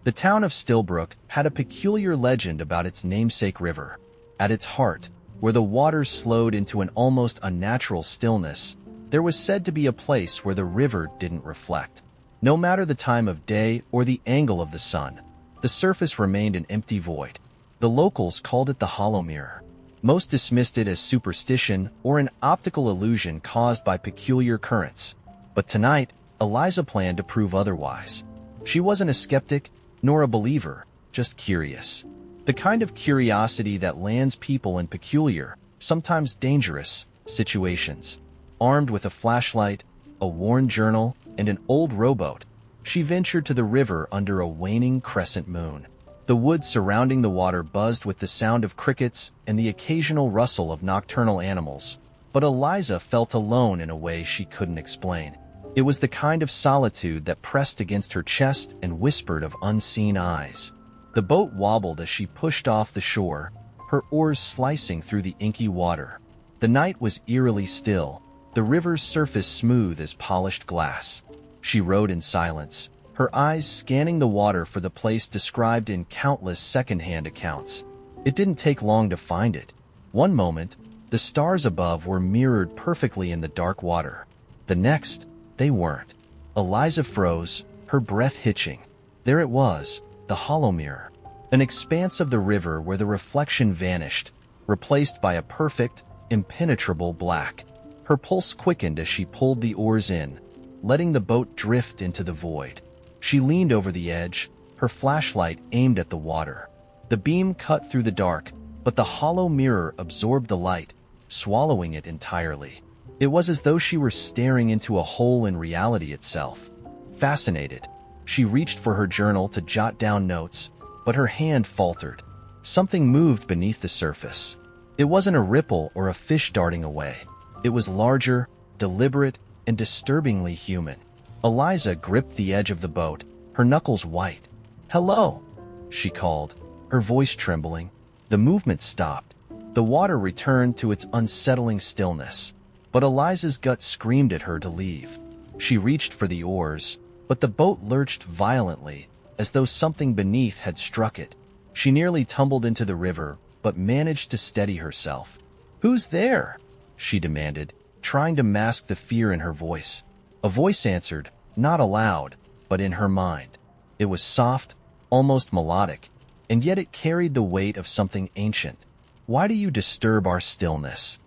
The town of Stillbrook had a peculiar legend about its namesake river. At its heart, where the waters slowed into an almost unnatural stillness, there was said to be a place where the river didn't reflect. No matter the time of day or the angle of the sun, the surface remained an empty void. The locals called it the Hollow Mirror. Most dismissed it as superstition or an optical illusion caused by peculiar currents. But tonight, Eliza planned to prove otherwise. She wasn't a skeptic nor a believer, just curious. The kind of curiosity that lands people in peculiar, sometimes dangerous, situations. Armed with a flashlight, a worn journal, and an old rowboat, she ventured to the river under a waning crescent moon. The woods surrounding the water buzzed with the sound of crickets and the occasional rustle of nocturnal animals, but Eliza felt alone in a way she couldn't explain. It was the kind of solitude that pressed against her chest and whispered of unseen eyes. The boat wobbled as she pushed off the shore, her oars slicing through the inky water. The night was eerily still, the river's surface smooth as polished glass. She rowed in silence, her eyes scanning the water for the place described in countless second-hand accounts. It didn't take long to find it. One moment, the stars above were mirrored perfectly in the dark water. The next, they weren't. Eliza froze, her breath hitching. There it was, the Hollow Mirror. An expanse of the river where the reflection vanished, replaced by a perfect, impenetrable black. Her pulse quickened as she pulled the oars in, letting the boat drift into the void. She leaned over the edge, her flashlight aimed at the water. The beam cut through the dark, but the hollow mirror absorbed the light, swallowing it entirely. It was as though she were staring into a hole in reality itself. Fascinated, she reached for her journal to jot down notes, but her hand faltered. Something moved beneath the surface. It wasn't a ripple or a fish darting away. It was larger, deliberate, and disturbingly human. Eliza gripped the edge of the boat, her knuckles white. "Hello," she called, her voice trembling. The movement stopped. The water returned to its unsettling stillness. But Eliza's gut screamed at her to leave. She reached for the oars, but the boat lurched violently, as though something beneath had struck it. She nearly tumbled into the river, but managed to steady herself. "Who's there?" she demanded, trying to mask the fear in her voice. A voice answered, not aloud, but in her mind. It was soft, almost melodic, and yet it carried the weight of something ancient. "Why do you disturb our stillness?"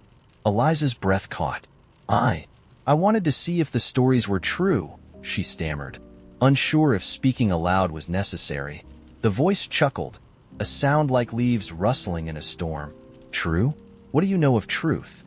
Eliza's breath caught. I wanted to see if the stories were true," she stammered, unsure if speaking aloud was necessary. The voice chuckled, a sound like leaves rustling in a storm. "True? What do you know of truth?"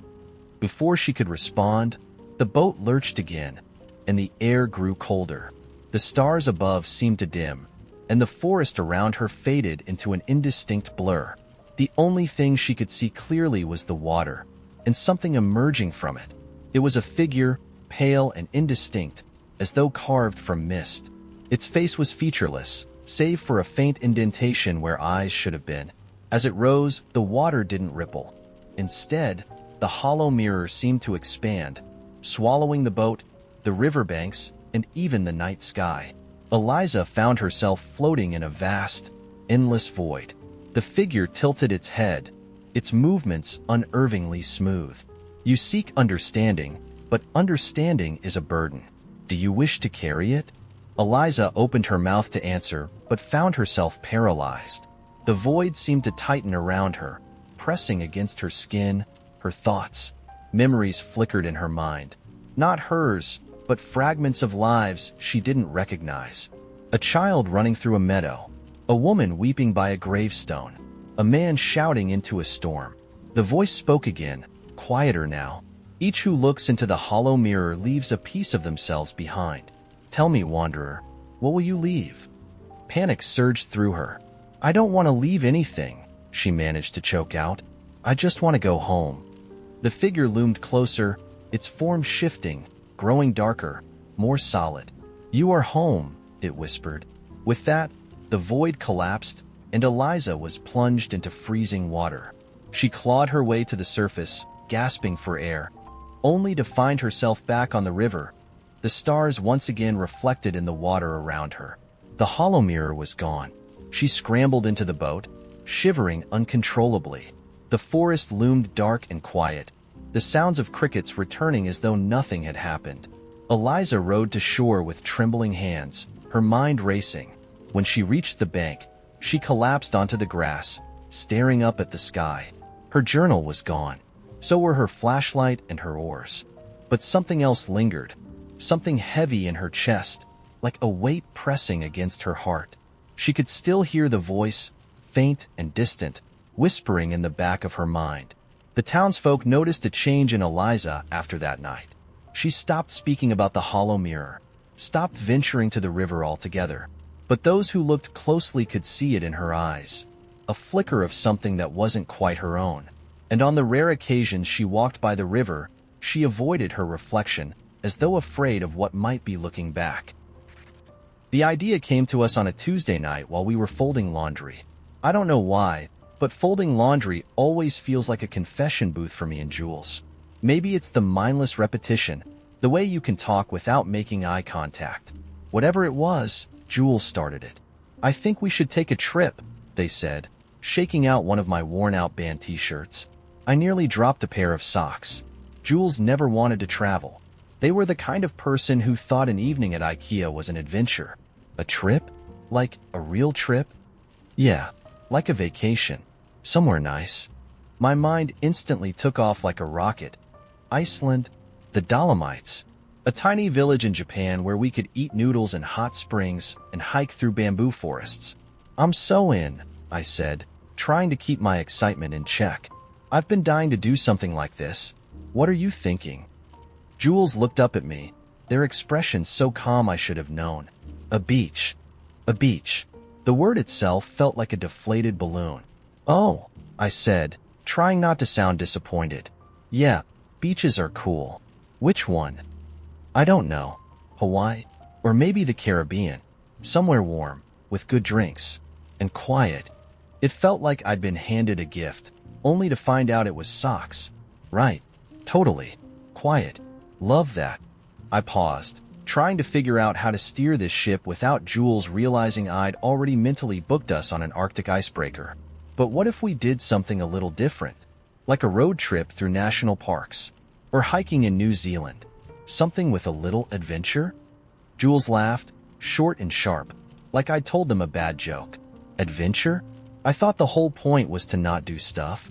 Before she could respond, the boat lurched again, and the air grew colder. The stars above seemed to dim, and the forest around her faded into an indistinct blur. The only thing she could see clearly was the water, and something emerging from it. It was a figure, pale and indistinct, as though carved from mist. Its face was featureless, save for a faint indentation where eyes should have been. As it rose, the water didn't ripple. Instead, the hollow mirror seemed to expand, swallowing the boat, the riverbanks, and even the night sky. Eliza found herself floating in a vast, endless void. The figure tilted its head, its movements unnervingly smooth. "You seek understanding, but understanding is a burden. Do you wish to carry it?" Eliza opened her mouth to answer, but found herself paralyzed. The void seemed to tighten around her, pressing against her skin, her thoughts. Memories flickered in her mind. Not hers, but fragments of lives she didn't recognize. A child running through a meadow, a woman weeping by a gravestone, a man shouting into a storm. The voice spoke again, quieter now. "Each who looks into the hollow mirror leaves a piece of themselves behind. Tell me, wanderer, what will you leave?" Panic surged through her. "I don't want to leave anything," she managed to choke out. "I just want to go home." The figure loomed closer, its form shifting, growing darker, more solid. "You are home," it whispered. With that, the void collapsed, and Eliza was plunged into freezing water. She clawed her way to the surface, gasping for air, only to find herself back on the river, the stars once again reflected in the water around her. The hollow mirror was gone. She scrambled into the boat, shivering uncontrollably. The forest loomed dark and quiet, the sounds of crickets returning as though nothing had happened. Eliza rowed to shore with trembling hands, her mind racing. When she reached the bank, she collapsed onto the grass, staring up at the sky. Her journal was gone. So were her flashlight and her oars. But something else lingered, something heavy in her chest, like a weight pressing against her heart. She could still hear the voice, faint and distant, whispering in the back of her mind. The townsfolk noticed a change in Eliza after that night. She stopped speaking about the hollow mirror, stopped venturing to the river altogether. But those who looked closely could see it in her eyes, a flicker of something that wasn't quite her own. And on the rare occasions she walked by the river, she avoided her reflection, as though afraid of what might be looking back. The idea came to us on a Tuesday night while we were folding laundry. I don't know why, but folding laundry always feels like a confession booth for me and Jules. Maybe it's the mindless repetition, the way you can talk without making eye contact. Whatever it was, Jules started it. "I think we should take a trip," they said, shaking out one of my worn-out band t-shirts. I nearly dropped a pair of socks. Jules never wanted to travel. They were the kind of person who thought an evening at AITA was an adventure. A trip? Like a real trip? Yeah, like a vacation. Somewhere nice. My mind instantly took off like a rocket. Iceland, the Dolomites, a tiny village in Japan where we could eat noodles in hot springs and hike through bamboo forests. "I'm so in," I said, trying to keep my excitement in check. "I've been dying to do something like this. What are you thinking?" Jules looked up at me, their expression so calm I should have known. A beach. A beach. The word itself felt like a deflated balloon. "Oh," I said, trying not to sound disappointed. "Yeah, beaches are cool. Which one?" "I don't know. Hawaii? Or maybe the Caribbean. Somewhere warm, with good drinks. And quiet." It felt like I'd been handed a gift, only to find out it was socks. Right. Totally. Quiet. Love that. I paused, trying to figure out how to steer this ship without Jules realizing I'd already mentally booked us on an Arctic icebreaker. But what if we did something a little different? Like a road trip through national parks, or hiking in New Zealand. Something with a little adventure? Jules laughed, short and sharp, like I'd told them a bad joke. Adventure? I thought the whole point was to not do stuff.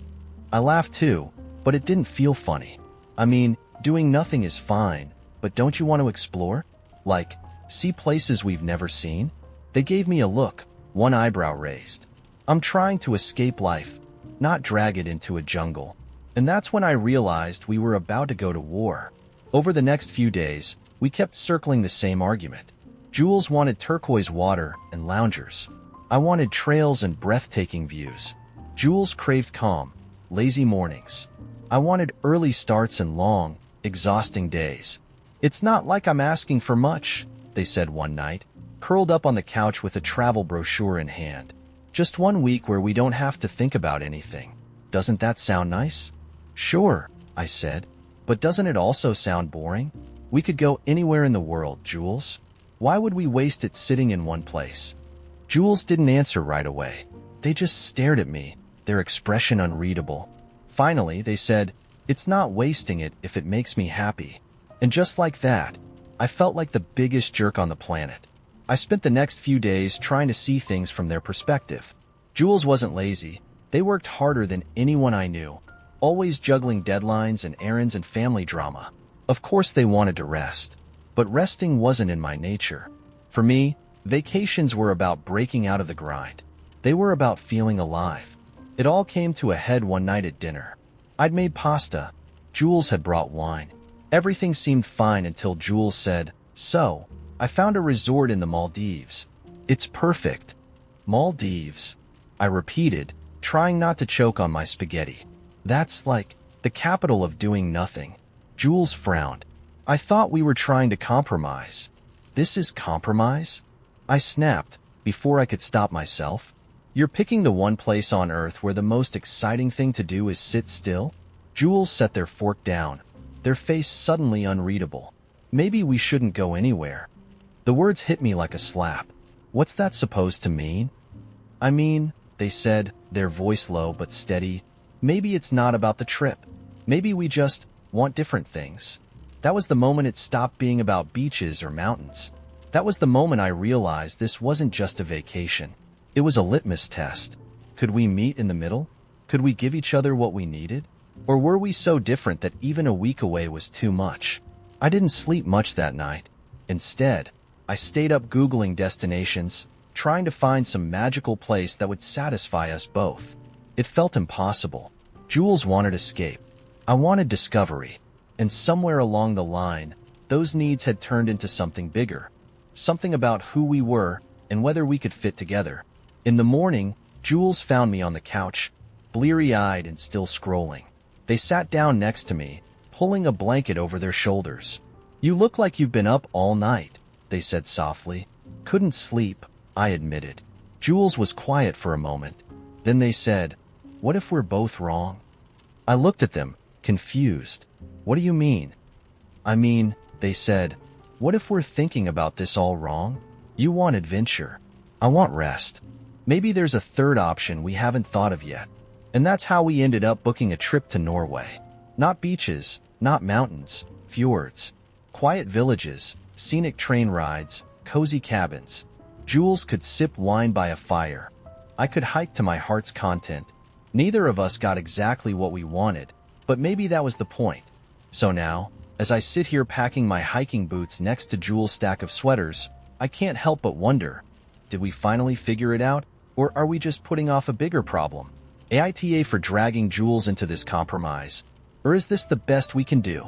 I laughed too, but it didn't feel funny. I mean, doing nothing is fine, but don't you want to explore? Like, see places we've never seen? They gave me a look, one eyebrow raised. I'm trying to escape life, not drag it into a jungle. And that's when I realized we were about to go to war. Over the next few days, we kept circling the same argument. Jules wanted turquoise water and loungers. I wanted trails and breathtaking views. Jules craved calm, lazy mornings. I wanted early starts and long, exhausting days. "It's not like I'm asking for much," they said one night, curled up on the couch with a travel brochure in hand. "Just 1 week where we don't have to think about anything. Doesn't that sound nice?" "Sure," I said, "but doesn't it also sound boring? We could go anywhere in the world, Jules. Why would we waste it sitting in one place?" Jules didn't answer right away. They just stared at me, their expression unreadable. Finally, they said, "It's not wasting it if it makes me happy." And just like that, I felt like the biggest jerk on the planet. I spent the next few days trying to see things from their perspective. Jules wasn't lazy. They worked harder than anyone I knew, always juggling deadlines and errands and family drama. Of course they wanted to rest, but resting wasn't in my nature. For me, vacations were about breaking out of the grind. They were about feeling alive. It all came to a head one night at dinner. I'd made pasta. Jules had brought wine. Everything seemed fine until Jules said, "So, I found a resort in the Maldives. It's perfect." "Maldives," I repeated, trying not to choke on my spaghetti. "That's like the capital of doing nothing." Jules frowned. "I thought we were trying to compromise." "This is compromise?" I snapped, before I could stop myself. "You're picking the one place on Earth where the most exciting thing to do is sit still?" Jules set their fork down, their face suddenly unreadable. "Maybe we shouldn't go anywhere." The words hit me like a slap. What's that supposed to mean? I mean, they said, their voice low but steady, maybe it's not about the trip. Maybe we just want different things. That was the moment it stopped being about beaches or mountains. That was the moment I realized this wasn't just a vacation. It was a litmus test. Could we meet in the middle? Could we give each other what we needed? Or were we so different that even a week away was too much? I didn't sleep much that night. Instead, I stayed up Googling destinations, trying to find some magical place that would satisfy us both. It felt impossible. Jules wanted escape. I wanted discovery. And somewhere along the line, those needs had turned into something bigger. Something about who we were and whether we could fit together. In the morning, Jules found me on the couch, bleary-eyed and still scrolling. They sat down next to me, pulling a blanket over their shoulders. "You look like you've been up all night," they said softly. "Couldn't sleep," I admitted. Jules was quiet for a moment. Then they said, "What if we're both wrong?" I looked at them, confused. "What do you mean?" "I mean," they said, "what if we're thinking about this all wrong? You want adventure. I want rest. Maybe there's a third option we haven't thought of yet." And that's how we ended up booking a trip to Norway. Not beaches, not mountains, fjords. Quiet villages, scenic train rides, cozy cabins. Jules could sip wine by a fire. I could hike to my heart's content. Neither of us got exactly what we wanted, but maybe that was the point. So now, as I sit here packing my hiking boots next to Jules' stack of sweaters, I can't help but wonder, did we finally figure it out, or are we just putting off a bigger problem? AITA for dragging Jules into this compromise, or is this the best we can do?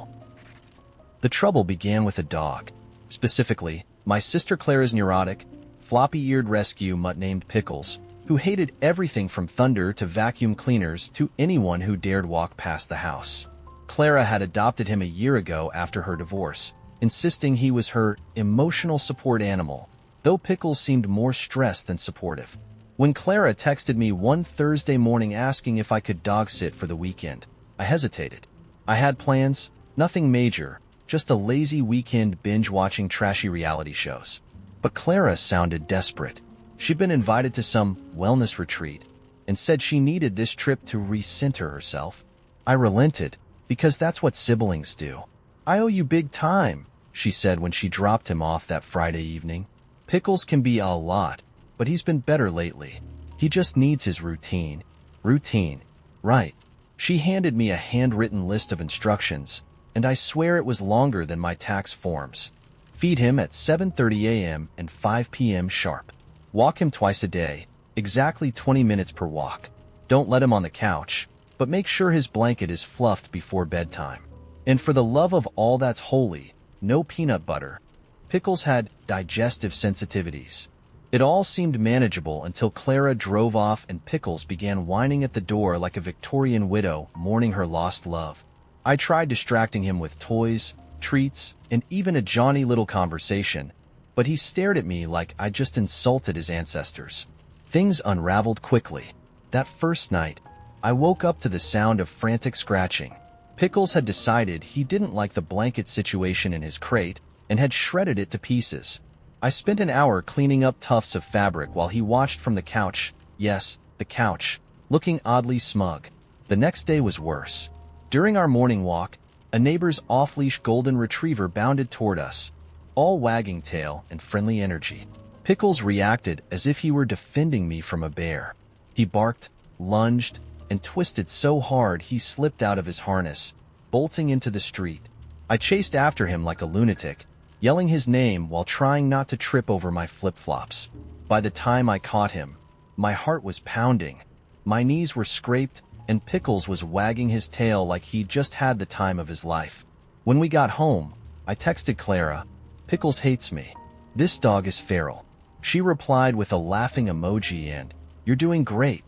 The trouble began with a dog. Specifically, my sister Clara's neurotic, floppy-eared rescue mutt named Pickles, who hated everything from thunder to vacuum cleaners to anyone who dared walk past the house. Clara had adopted him a year ago after her divorce, insisting he was her emotional support animal, though Pickles seemed more stressed than supportive. When Clara texted me one Thursday morning asking if I could dog sit for the weekend, I hesitated. I had plans, nothing major, just a lazy weekend binge-watching trashy reality shows. But Clara sounded desperate. She'd been invited to some wellness retreat and said she needed this trip to recenter herself. I relented, because that's what siblings do. "I owe you big time," she said when she dropped him off that Friday evening. "Pickles can be a lot, but he's been better lately. He just needs his routine." Routine. Right. She handed me a handwritten list of instructions, and I swear it was longer than my tax forms. Feed him at 7:30 a.m. and 5 p.m. sharp. Walk him twice a day, exactly 20 minutes per walk. Don't let him on the couch, but make sure his blanket is fluffed before bedtime. And for the love of all that's holy, no peanut butter. Pickles had digestive sensitivities. It all seemed manageable until Clara drove off and Pickles began whining at the door like a Victorian widow mourning her lost love. I tried distracting him with toys, treats, and even a jaunty little conversation, but he stared at me like I just insulted his ancestors. Things unraveled quickly. That first night, I woke up to the sound of frantic scratching. Pickles had decided he didn't like the blanket situation in his crate and had shredded it to pieces. I spent an hour cleaning up tufts of fabric while he watched from the couch, yes, the couch, looking oddly smug. The next day was worse. During our morning walk, a neighbor's off-leash golden retriever bounded toward us, all wagging tail and friendly energy. Pickles reacted as if he were defending me from a bear. He barked, lunged, and twisted so hard he slipped out of his harness, bolting into the street. I chased after him like a lunatic, yelling his name while trying not to trip over my flip-flops. By the time I caught him, my heart was pounding. My knees were scraped, and Pickles was wagging his tail like he'd just had the time of his life. When we got home, I texted Clara, "Pickles hates me. This dog is feral." She replied with a laughing emoji and, "You're doing great."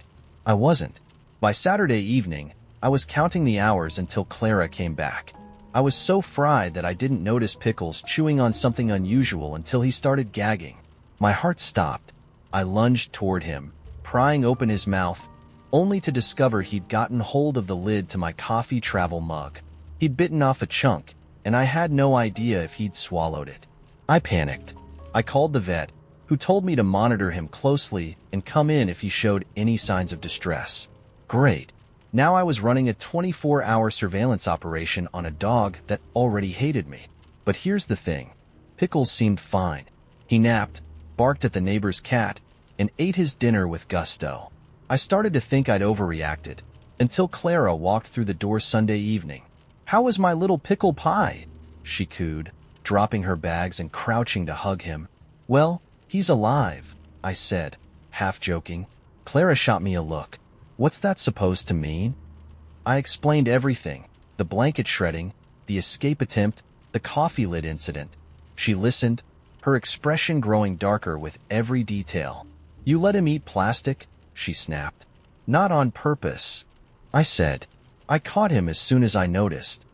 I wasn't. By Saturday evening, I was counting the hours until Clara came back. I was so fried that I didn't notice Pickles chewing on something unusual until he started gagging. My heart stopped. I lunged toward him, prying open his mouth, only to discover he'd gotten hold of the lid to my coffee travel mug. He'd bitten off a chunk, and I had no idea if he'd swallowed it. I panicked. I called the vet, who told me to monitor him closely and come in if he showed any signs of distress. Great. Now I was running a 24-hour surveillance operation on a dog that already hated me. But here's the thing. Pickles seemed fine. He napped, barked at the neighbor's cat, and ate his dinner with gusto. I started to think I'd overreacted, until Clara walked through the door Sunday evening. "How was my little pickle pie?" she cooed, dropping her bags and crouching to hug him. "Well, he's alive," I said, half joking. Clara shot me a look. "What's that supposed to mean?" I explained everything, the blanket shredding, the escape attempt, the coffee lid incident. She listened, her expression growing darker with every detail. "You let him eat plastic?" she snapped. "Not on purpose," I said. "I caught him as soon as I noticed."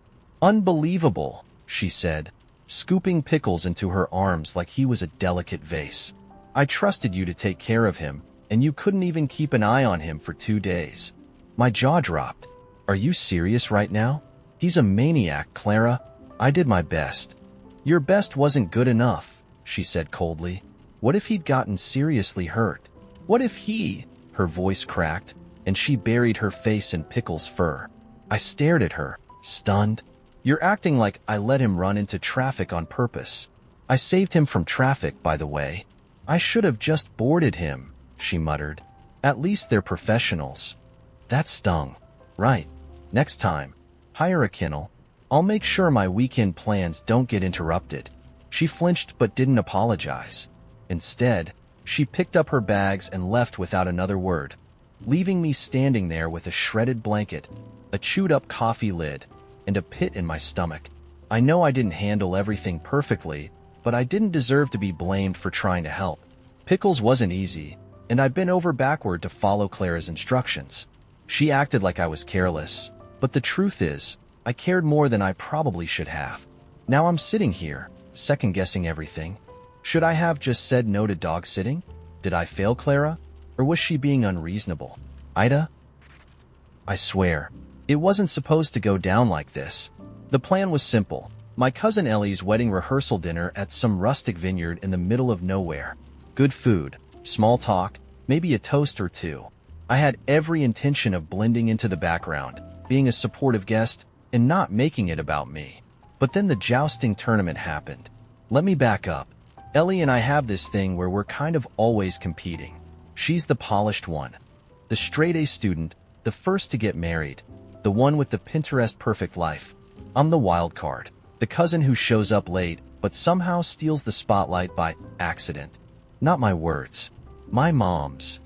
"Unbelievable," she said, scooping Pickles into her arms like he was a delicate vase. "I trusted you to take care of him, and you couldn't even keep an eye on him for 2 days." My jaw dropped. "Are you serious right now? He's a maniac, Clara. I did my best." "Your best wasn't good enough," she said coldly. "What if he'd gotten seriously hurt? What if he—" Her voice cracked, and she buried her face in Pickles' fur. I stared at her, stunned. "You're acting like I let him run into traffic on purpose. I saved him from traffic, by the way. I should have just boarded him," she muttered. "At least they're professionals." That stung. "Right. Next time, hire a kennel. I'll make sure my weekend plans don't get interrupted." She flinched but didn't apologize. Instead, she picked up her bags and left without another word, leaving me standing there with a shredded blanket, a chewed-up coffee lid, and a pit in my stomach. I know I didn't handle everything perfectly, but I didn't deserve to be blamed for trying to help. Pickles wasn't easy, and I bent over backward to follow Clara's instructions. She acted like I was careless, but the truth is, I cared more than I probably should have. Now I'm sitting here, second-guessing everything. Should I have just said no to dog sitting? Did I fail Clara? Or was she being unreasonable? Ida? I swear, it wasn't supposed to go down like this. The plan was simple. My cousin Ellie's wedding rehearsal dinner at some rustic vineyard in the middle of nowhere. Good food, small talk, maybe a toast or two. I had every intention of blending into the background, being a supportive guest, and not making it about me. But then the jousting tournament happened. Let me back up. Ellie and I have this thing where we're kind of always competing. She's the polished one, the straight-A student, the first to get married, the one with the Pinterest-perfect life. I'm the wild card, the cousin who shows up late but somehow steals the spotlight by accident. Not my words, my mom's.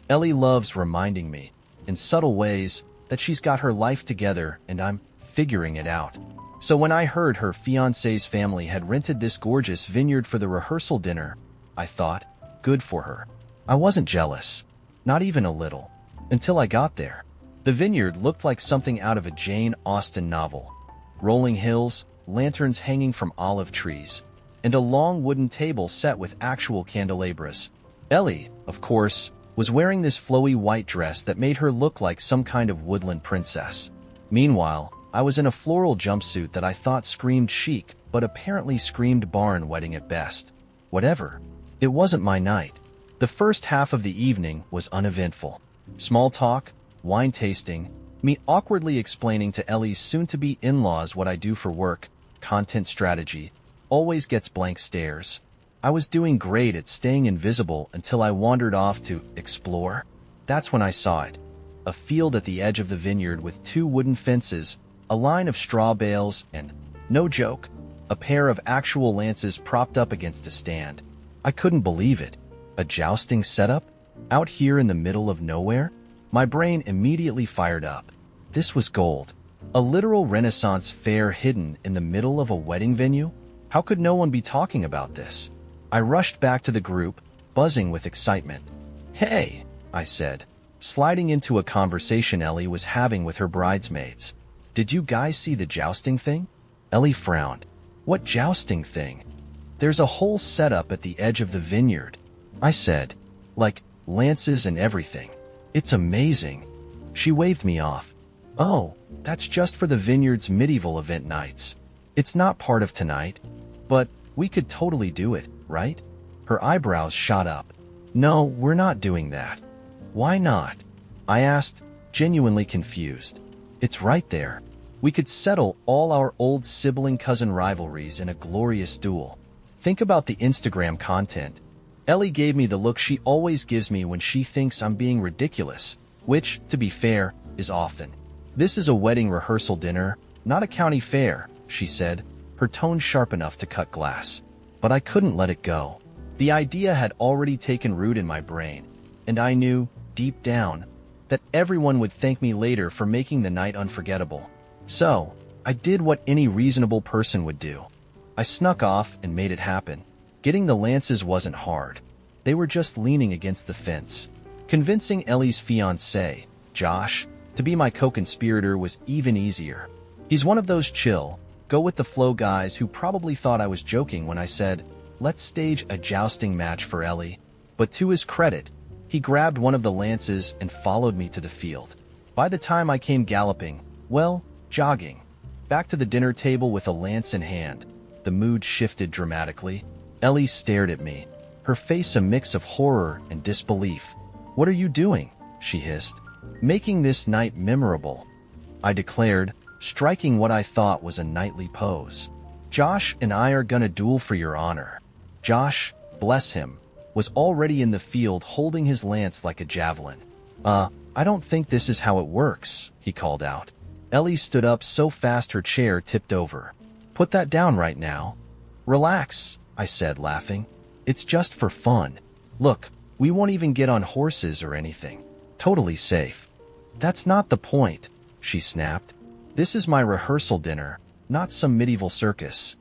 Ellie loves reminding me, in subtle ways, that she's got her life together and I'm figuring it out. So when I heard her fiancé's family had rented this gorgeous vineyard for the rehearsal dinner, I thought, good for her. I wasn't jealous, not even a little, until I got there. The vineyard looked like something out of a Jane Austen novel. Rolling hills, lanterns hanging from olive trees, and a long wooden table set with actual candelabras. Ellie, of course, was wearing this flowy white dress that made her look like some kind of woodland princess. Meanwhile, I was in a floral jumpsuit that I thought screamed chic, but apparently screamed barn wedding at best. Whatever. It wasn't my night. The first half of the evening was uneventful. Small talk, wine tasting, me awkwardly explaining to Ellie's soon-to-be in-laws what I do for work, content strategy, always gets blank stares. I was doing great at staying invisible until I wandered off to explore. That's when I saw it. A field at the edge of the vineyard with 2 wooden fences, a line of straw bales, and, no joke, a pair of actual lances propped up against a stand. I couldn't believe it. A jousting setup? Out here in the middle of nowhere? My brain immediately fired up. This was gold. A literal Renaissance fair hidden in the middle of a wedding venue? How could no one be talking about this? I rushed back to the group, buzzing with excitement. "Hey," I said, sliding into a conversation Ellie was having with her bridesmaids. "Did you guys see the jousting thing?" Ellie frowned. "What jousting thing?" "There's a whole setup at the edge of the vineyard," I said, "like lances and everything. It's amazing." She waved me off. "Oh, that's just for the vineyard's medieval event nights. It's not part of tonight, but we could totally do it, right?" Her eyebrows shot up. No, we're not doing that. Why not? I asked, genuinely confused. It's right there. We could settle all our old sibling-cousin rivalries in a glorious duel. Think about the Instagram content. Ellie gave me the look she always gives me when she thinks I'm being ridiculous, which, to be fair, is often. This is a wedding rehearsal dinner, not a county fair, she said, her tone sharp enough to cut glass. But I couldn't let it go. The idea had already taken root in my brain, and I knew, deep down, that everyone would thank me later for making the night unforgettable. So, I did what any reasonable person would do. I snuck off and made it happen. Getting the lances wasn't hard. They were just leaning against the fence. Convincing Ellie's fiancé, Josh, to be my co-conspirator was even easier. He's one of those chill, go-with-the-flow guys who probably thought I was joking when I said, let's stage a jousting match for Ellie. But to his credit, he grabbed one of the lances and followed me to the field. By the time I came galloping, well, jogging, back to the dinner table with a lance in hand, the mood shifted dramatically. Ellie stared at me, her face a mix of horror and disbelief. What are you doing? She hissed. Making this night memorable, I declared, striking what I thought was a knightly pose. Josh and I are gonna duel for your honor. Josh, bless him, was already in the field holding his lance like a javelin. I don't think this is how it works, he called out. Ellie stood up so fast her chair tipped over. Put that down right now. Relax, I said, laughing. It's just for fun. Look, we won't even get on horses or anything. Totally safe. That's not the point, she snapped. This is my rehearsal dinner, not some medieval circus.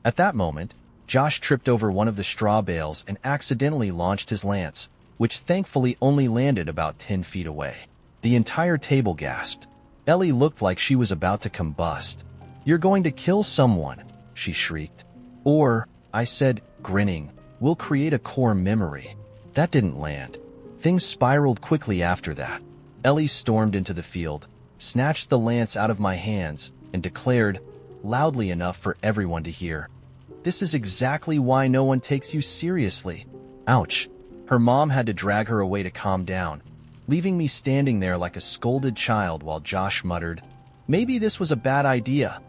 At that moment, Josh tripped over one of the straw bales and accidentally launched his lance, which thankfully only landed about 10 feet away. The entire table gasped. Ellie looked like she was about to combust. You're going to kill someone, she shrieked. Or, I said, grinning, we'll create a core memory. That didn't land. Things spiraled quickly after that. Ellie stormed into the field, snatched the lance out of my hands, and declared, loudly enough for everyone to hear, this is exactly why no one takes you seriously. Ouch. Her mom had to drag her away to calm down, leaving me standing there like a scolded child while Josh muttered, maybe this was a bad idea.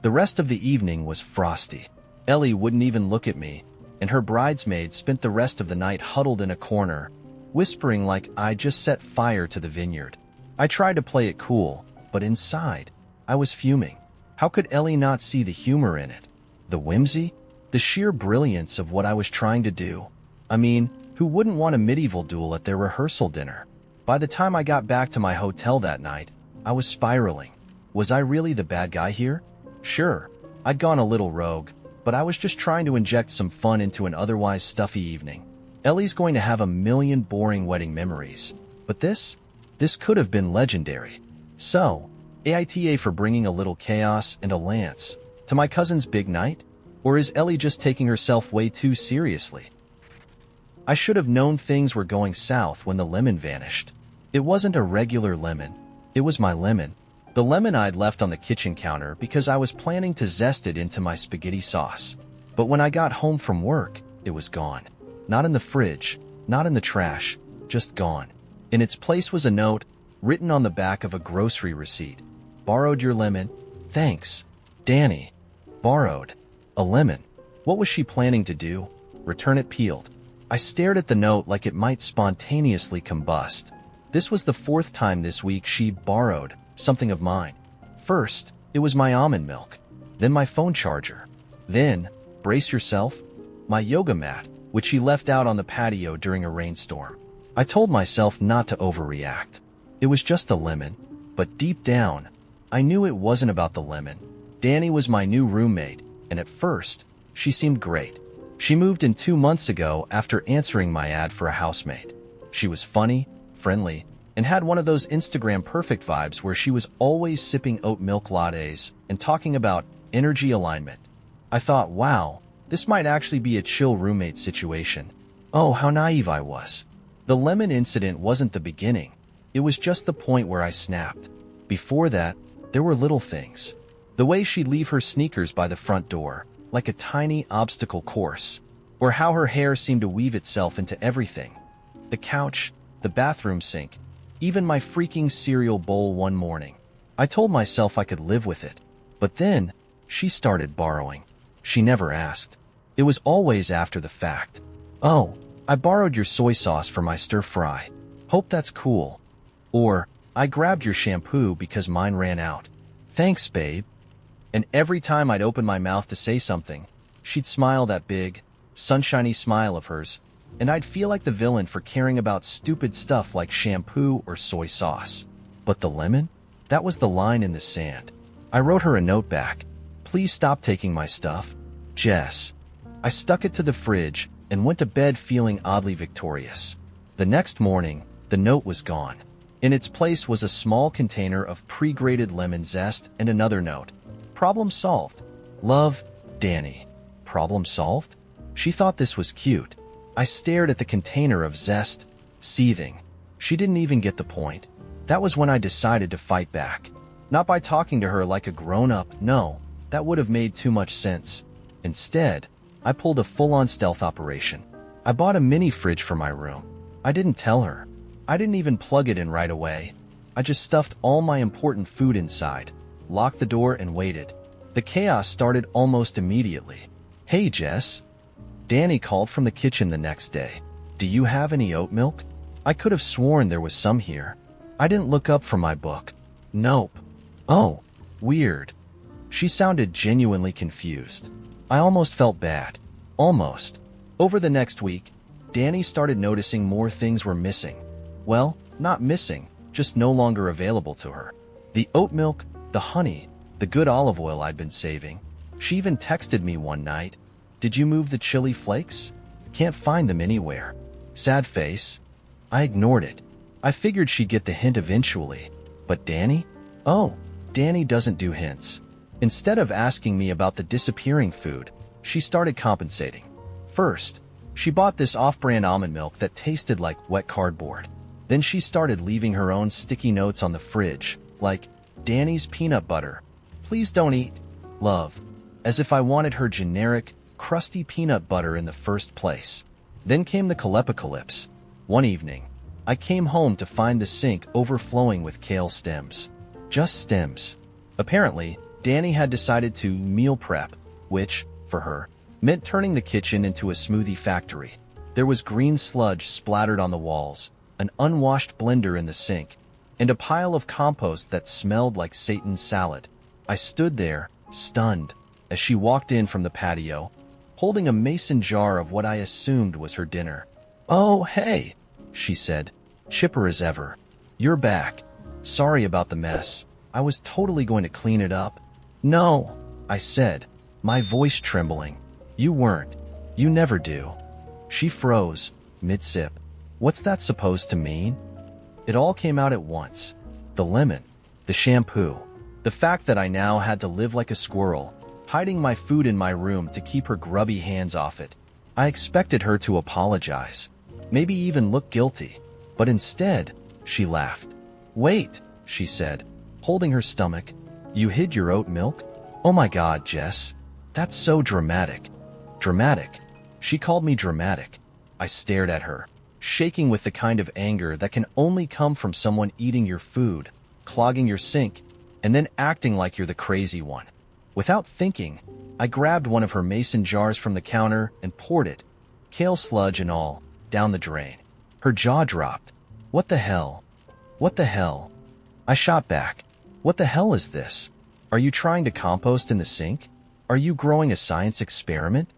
The rest of the evening was frosty. Ellie wouldn't even look at me, and her bridesmaids spent the rest of the night huddled in a corner, whispering like I just set fire to the vineyard. I tried to play it cool, but inside, I was fuming. How could Ellie not see the humor in it? The whimsy? The sheer brilliance of what I was trying to do? I mean, who wouldn't want a medieval duel at their rehearsal dinner? By the time I got back to my hotel that night, I was spiraling. Was I really the bad guy here? Sure, I'd gone a little rogue, but I was just trying to inject some fun into an otherwise stuffy evening. Ellie's going to have a million boring wedding memories. But this could have been legendary. So, AITA for bringing a little chaos and a lance to my cousin's big night? Or is Ellie just taking herself way too seriously? I should have known things were going south when the lemon vanished. It wasn't a regular lemon. It was my lemon. The lemon I'd left on the kitchen counter because I was planning to zest it into my spaghetti sauce. But when I got home from work, it was gone. Not in the fridge, not in the trash, just gone. In its place was a note, written on the back of a grocery receipt. Borrowed your lemon. Thanks. Danny. Borrowed. A lemon. What was she planning to do? Return it peeled. I stared at the note like it might spontaneously combust. This was the fourth time this week she borrowed something of mine. First, it was my almond milk. Then my phone charger. Then, brace yourself, my yoga mat, which she left out on the patio during a rainstorm. I told myself not to overreact. It was just a lemon, but deep down, I knew it wasn't about the lemon. Danny was my new roommate, and at first, she seemed great. She moved in 2 months ago after answering my ad for a housemate. She was funny, friendly, and had one of those Instagram perfect vibes where she was always sipping oat milk lattes and talking about energy alignment. I thought, wow, this might actually be a chill roommate situation. Oh, how naive I was. The lemon incident wasn't the beginning. It was just the point where I snapped. Before that, there were little things. The way she'd leave her sneakers by the front door, like a tiny obstacle course. or how her hair seemed to weave itself into everything. The couch, the bathroom sink, even my freaking cereal bowl one morning. I told myself I could live with it. But then, she started borrowing. She never asked. It was always after the fact. "Oh, I borrowed your soy sauce for my stir-fry. Hope that's cool." Or, "I grabbed your shampoo because mine ran out. Thanks, babe." And every time I'd open my mouth to say something, she'd smile that big, sunshiny smile of hers, and I'd feel like the villain for caring about stupid stuff like shampoo or soy sauce. But the lemon? That was the line in the sand. I wrote her a note back. "Please stop taking my stuff, Jess." I stuck it to the fridge and went to bed feeling oddly victorious. The next morning, the note was gone. In its place was a small container of pre-grated lemon zest and another note. "Problem solved. Love, Danny." Problem solved? She thought this was cute. I stared at the container of zest, seething. She didn't even get the point. That was when I decided to fight back. Not by talking to her like a grown-up, no, that would have made too much sense. Instead, I pulled a full-on stealth operation. I bought a mini fridge for my room. I didn't tell her. I didn't even plug it in right away. I just stuffed all my important food inside, locked the door, and waited. The chaos started almost immediately. "Hey, Jess." Danny called from the kitchen the next day. "Do you have any oat milk?" I could have sworn there was some here. I didn't look up from my book. "Nope." "Oh, weird." She sounded genuinely confused. I almost felt bad. Almost. Over the next week, Danny started noticing more things were missing. Well, not missing, just no longer available to her. The oat milk, the honey, the good olive oil I'd been saving. She even texted me one night. "Did you move the chili flakes? Can't find them anywhere." Sad face. I ignored it. I figured she'd get the hint eventually. But Danny? Oh, Danny doesn't do hints. Instead of asking me about the disappearing food, she started compensating. First, she bought this off-brand almond milk that tasted like wet cardboard. Then she started leaving her own sticky notes on the fridge, like, "Danny's peanut butter. Please don't eat. Love." As if I wanted her generic, crusty peanut butter in the first place. Then came the Kalepocalypse. One evening, I came home to find the sink overflowing with kale stems. Just stems. Apparently, Danny had decided to meal prep, which, for her, meant turning the kitchen into a smoothie factory. There was green sludge splattered on the walls, an unwashed blender in the sink, and a pile of compost that smelled like Satan's salad. I stood there, stunned, as she walked in from the patio, holding a mason jar of what I assumed was her dinner. "Oh, hey," she said, chipper as ever. "You're back. Sorry about the mess. I was totally going to clean it up." "No," I said, my voice trembling. "You weren't. You never do." She froze, mid-sip. What's that supposed to mean? It all came out at once. The lemon, the shampoo, the fact that I now had to live like a squirrel, hiding my food in my room to keep her grubby hands off it. I expected her to apologize, maybe even look guilty. But instead, she laughed. "Wait," she said, holding her stomach. "You hid your oat milk? Oh my God, Jess. That's so dramatic." Dramatic. She called me dramatic. I stared at her, shaking with the kind of anger that can only come from someone eating your food, clogging your sink, and then acting like you're the crazy one. Without thinking, I grabbed one of her mason jars from the counter and poured it, kale sludge and all, down the drain. Her jaw dropped. "What the hell? What the hell?" I shot back. "What the hell is this? Are you trying to compost in the sink? Are you growing a science experiment?"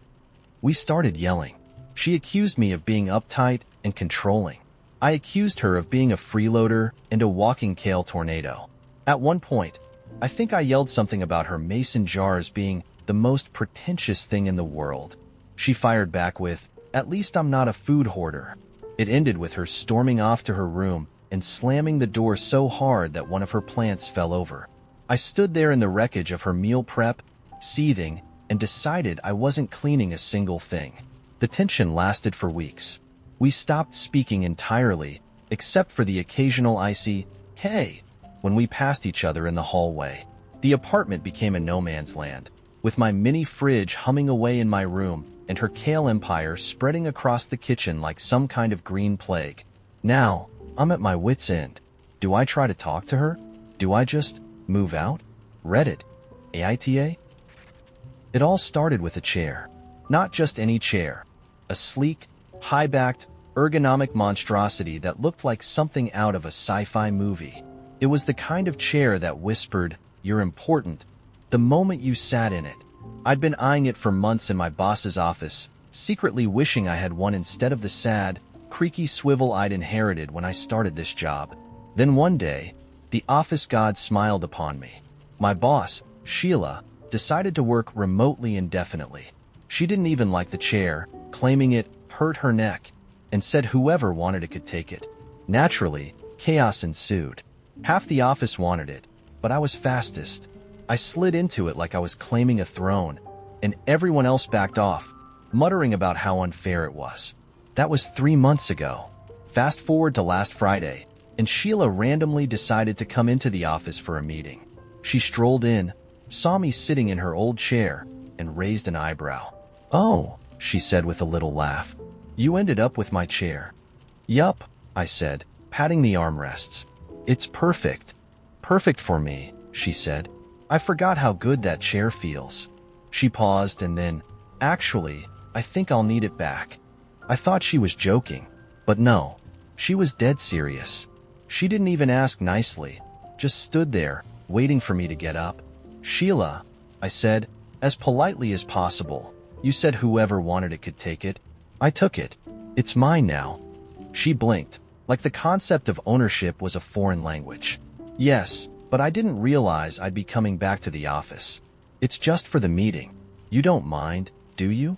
We started yelling. She accused me of being uptight and controlling. I accused her of being a freeloader and a walking kale tornado. At one point, I think I yelled something about her mason jars being the most pretentious thing in the world. She fired back with, "At least I'm not a food hoarder." It ended with her storming off to her room and slamming the door so hard that one of her plants fell over. I stood there in the wreckage of her meal prep, seething, and decided I wasn't cleaning a single thing. The tension lasted for weeks. We stopped speaking entirely, except for the occasional icy, "Hey," when we passed each other in the hallway. The apartment became a no man's land, with my mini fridge humming away in my room and her kale empire spreading across the kitchen like some kind of green plague. Now, I'm at my wit's end. Do I try to talk to her? Do I just move out? Reddit. AITA? It all started with a chair. Not just any chair. A sleek, high-backed, ergonomic monstrosity that looked like something out of a sci-fi movie. It was the kind of chair that whispered, "You're important," the moment you sat in it. I'd been eyeing it for months in my boss's office, secretly wishing I had one instead of the sad, creaky swivel I'd inherited when I started this job. Then one day, the office god smiled upon me. My boss, Sheila, decided to work remotely indefinitely. She didn't even like the chair, claiming it hurt her neck, and said whoever wanted it could take it. Naturally, chaos ensued. Half the office wanted it, but I was fastest. I slid into it like I was claiming a throne, and everyone else backed off, muttering about how unfair it was. That was 3 months ago. Fast forward to last Friday, and Sheila randomly decided to come into the office for a meeting. She strolled in, saw me sitting in her old chair, and raised an eyebrow. "Oh," she said with a little laugh. "You ended up with my chair." "Yup," I said, patting the armrests. "It's perfect. Perfect for me," she said. "I forgot how good that chair feels." She paused and then, "Actually, I think I'll need it back." I thought she was joking, but no, she was dead serious. She didn't even ask nicely, just stood there, waiting for me to get up. "Sheila," I said, as politely as possible, "you said whoever wanted it could take it. I took it. It's mine now." She blinked, like the concept of ownership was a foreign language. "Yes, but I didn't realize I'd be coming back to the office. It's just for the meeting. You don't mind, do you?"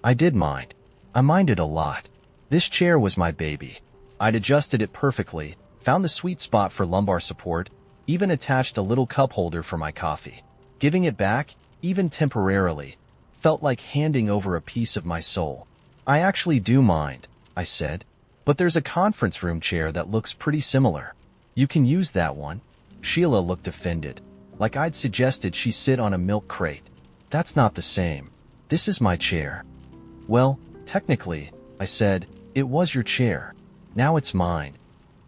I did mind. I minded a lot. This chair was my baby. I'd adjusted it perfectly, found the sweet spot for lumbar support, even attached a little cup holder for my coffee. Giving it back, even temporarily, felt like handing over a piece of my soul. "I actually do mind," I said, "but there's a conference room chair that looks pretty similar. You can use that one." Sheila looked offended, like I'd suggested she sit on a milk crate. "That's not the same. This is my chair." "Well, technically," I said, "it was your chair. Now it's mine."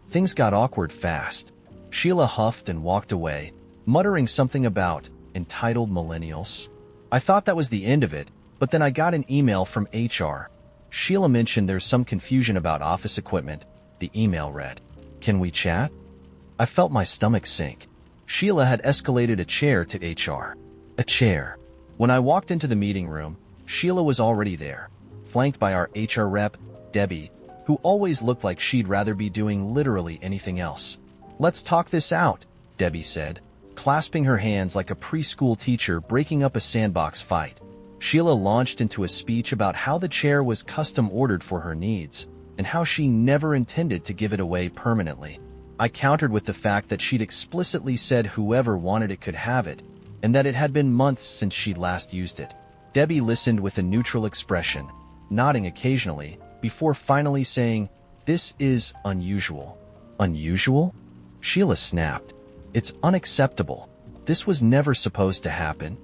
Things got awkward fast. Sheila huffed and walked away, muttering something about entitled millennials. I thought that was the end of it, but then I got an email from HR. Sheila mentioned there's some confusion about office equipment. The email read, "Can we chat?" I felt my stomach sink. Sheila had escalated a chair to HR. A chair. When I walked into the meeting room, Sheila was already there, flanked by our HR rep, Debbie, who always looked like she'd rather be doing literally anything else. "Let's talk this out," Debbie said, clasping her hands like a preschool teacher breaking up a sandbox fight. Sheila launched into a speech about how the chair was custom ordered for her needs, and how she never intended to give it away permanently. I countered with the fact that she'd explicitly said whoever wanted it could have it, and that it had been months since she'd last used it. Debbie listened with a neutral expression, nodding occasionally, before finally saying, "This is unusual." "Unusual?" Sheila snapped. "It's unacceptable. This was never supposed to happen."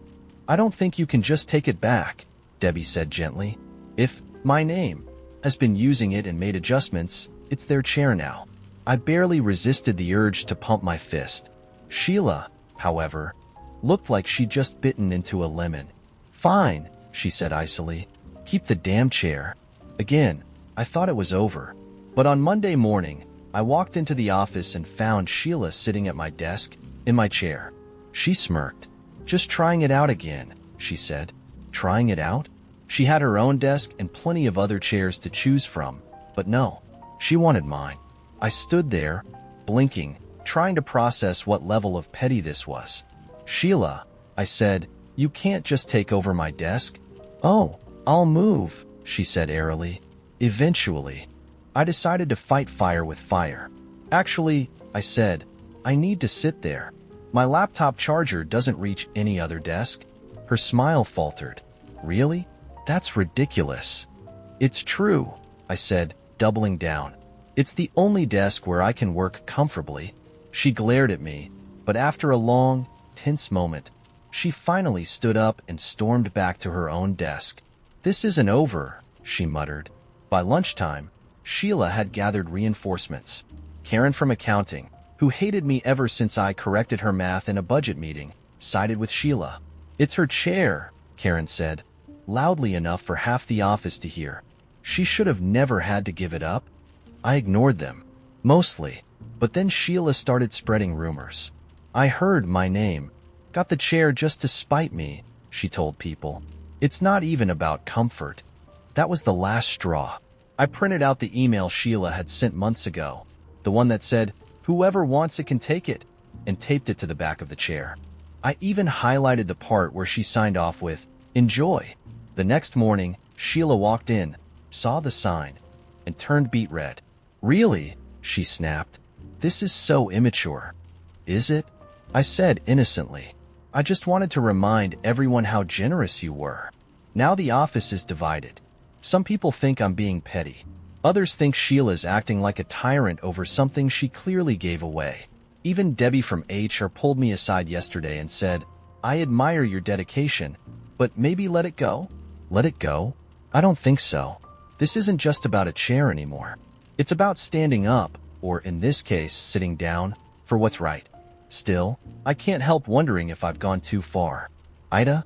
"I don't think you can just take it back," Debbie said gently. "If my name has been using it and made adjustments, it's their chair now." I barely resisted the urge to pump my fist. Sheila, however, looked like she'd just bitten into a lemon. "Fine," she said icily. "Keep the damn chair." Again, I thought it was over. But on Monday morning, I walked into the office and found Sheila sitting at my desk, in my chair. She smirked. "Just trying it out again," she said. Trying it out? She had her own desk and plenty of other chairs to choose from, but no, she wanted mine. I stood there, blinking, trying to process what level of petty this was. "Sheila," I said, "you can't just take over my desk." "Oh, I'll move," she said airily. "Eventually." I decided to fight fire with fire. "Actually," I said, "I need to sit there. My laptop charger doesn't reach any other desk." Her smile faltered. "Really? That's ridiculous." "It's true," I said, doubling down. "It's the only desk where I can work comfortably." She glared at me, but after a long, tense moment, she finally stood up and stormed back to her own desk. "This isn't over," she muttered. By lunchtime, Sheila had gathered reinforcements. Karen from accounting, who hated me ever since I corrected her math in a budget meeting, sided with Sheila. "It's her chair," Karen said, loudly enough for half the office to hear. She should have never had to give it up. I ignored them, mostly, but then Sheila started spreading rumors. "I heard my name. Got the chair just to spite me," she told people. "It's not even about comfort." That was the last straw. I printed out the email Sheila had sent months ago, the one that said, "Whoever wants it can take it," and taped it to the back of the chair. I even highlighted the part where she signed off with, "Enjoy." The next morning, Sheila walked in, saw the sign, and turned beet red. "Really?" she snapped. "This is so immature." "Is it?" I said innocently. "I just wanted to remind everyone how generous you were." Now the office is divided. Some people think I'm being petty. Others think Sheila's acting like a tyrant over something she clearly gave away. Even Debbie from HR pulled me aside yesterday and said, "I admire your dedication, but maybe let it go." Let it go? I don't think so. This isn't just about a chair anymore. It's about standing up, or in this case, sitting down, for what's right. Still, I can't help wondering if I've gone too far. AITA?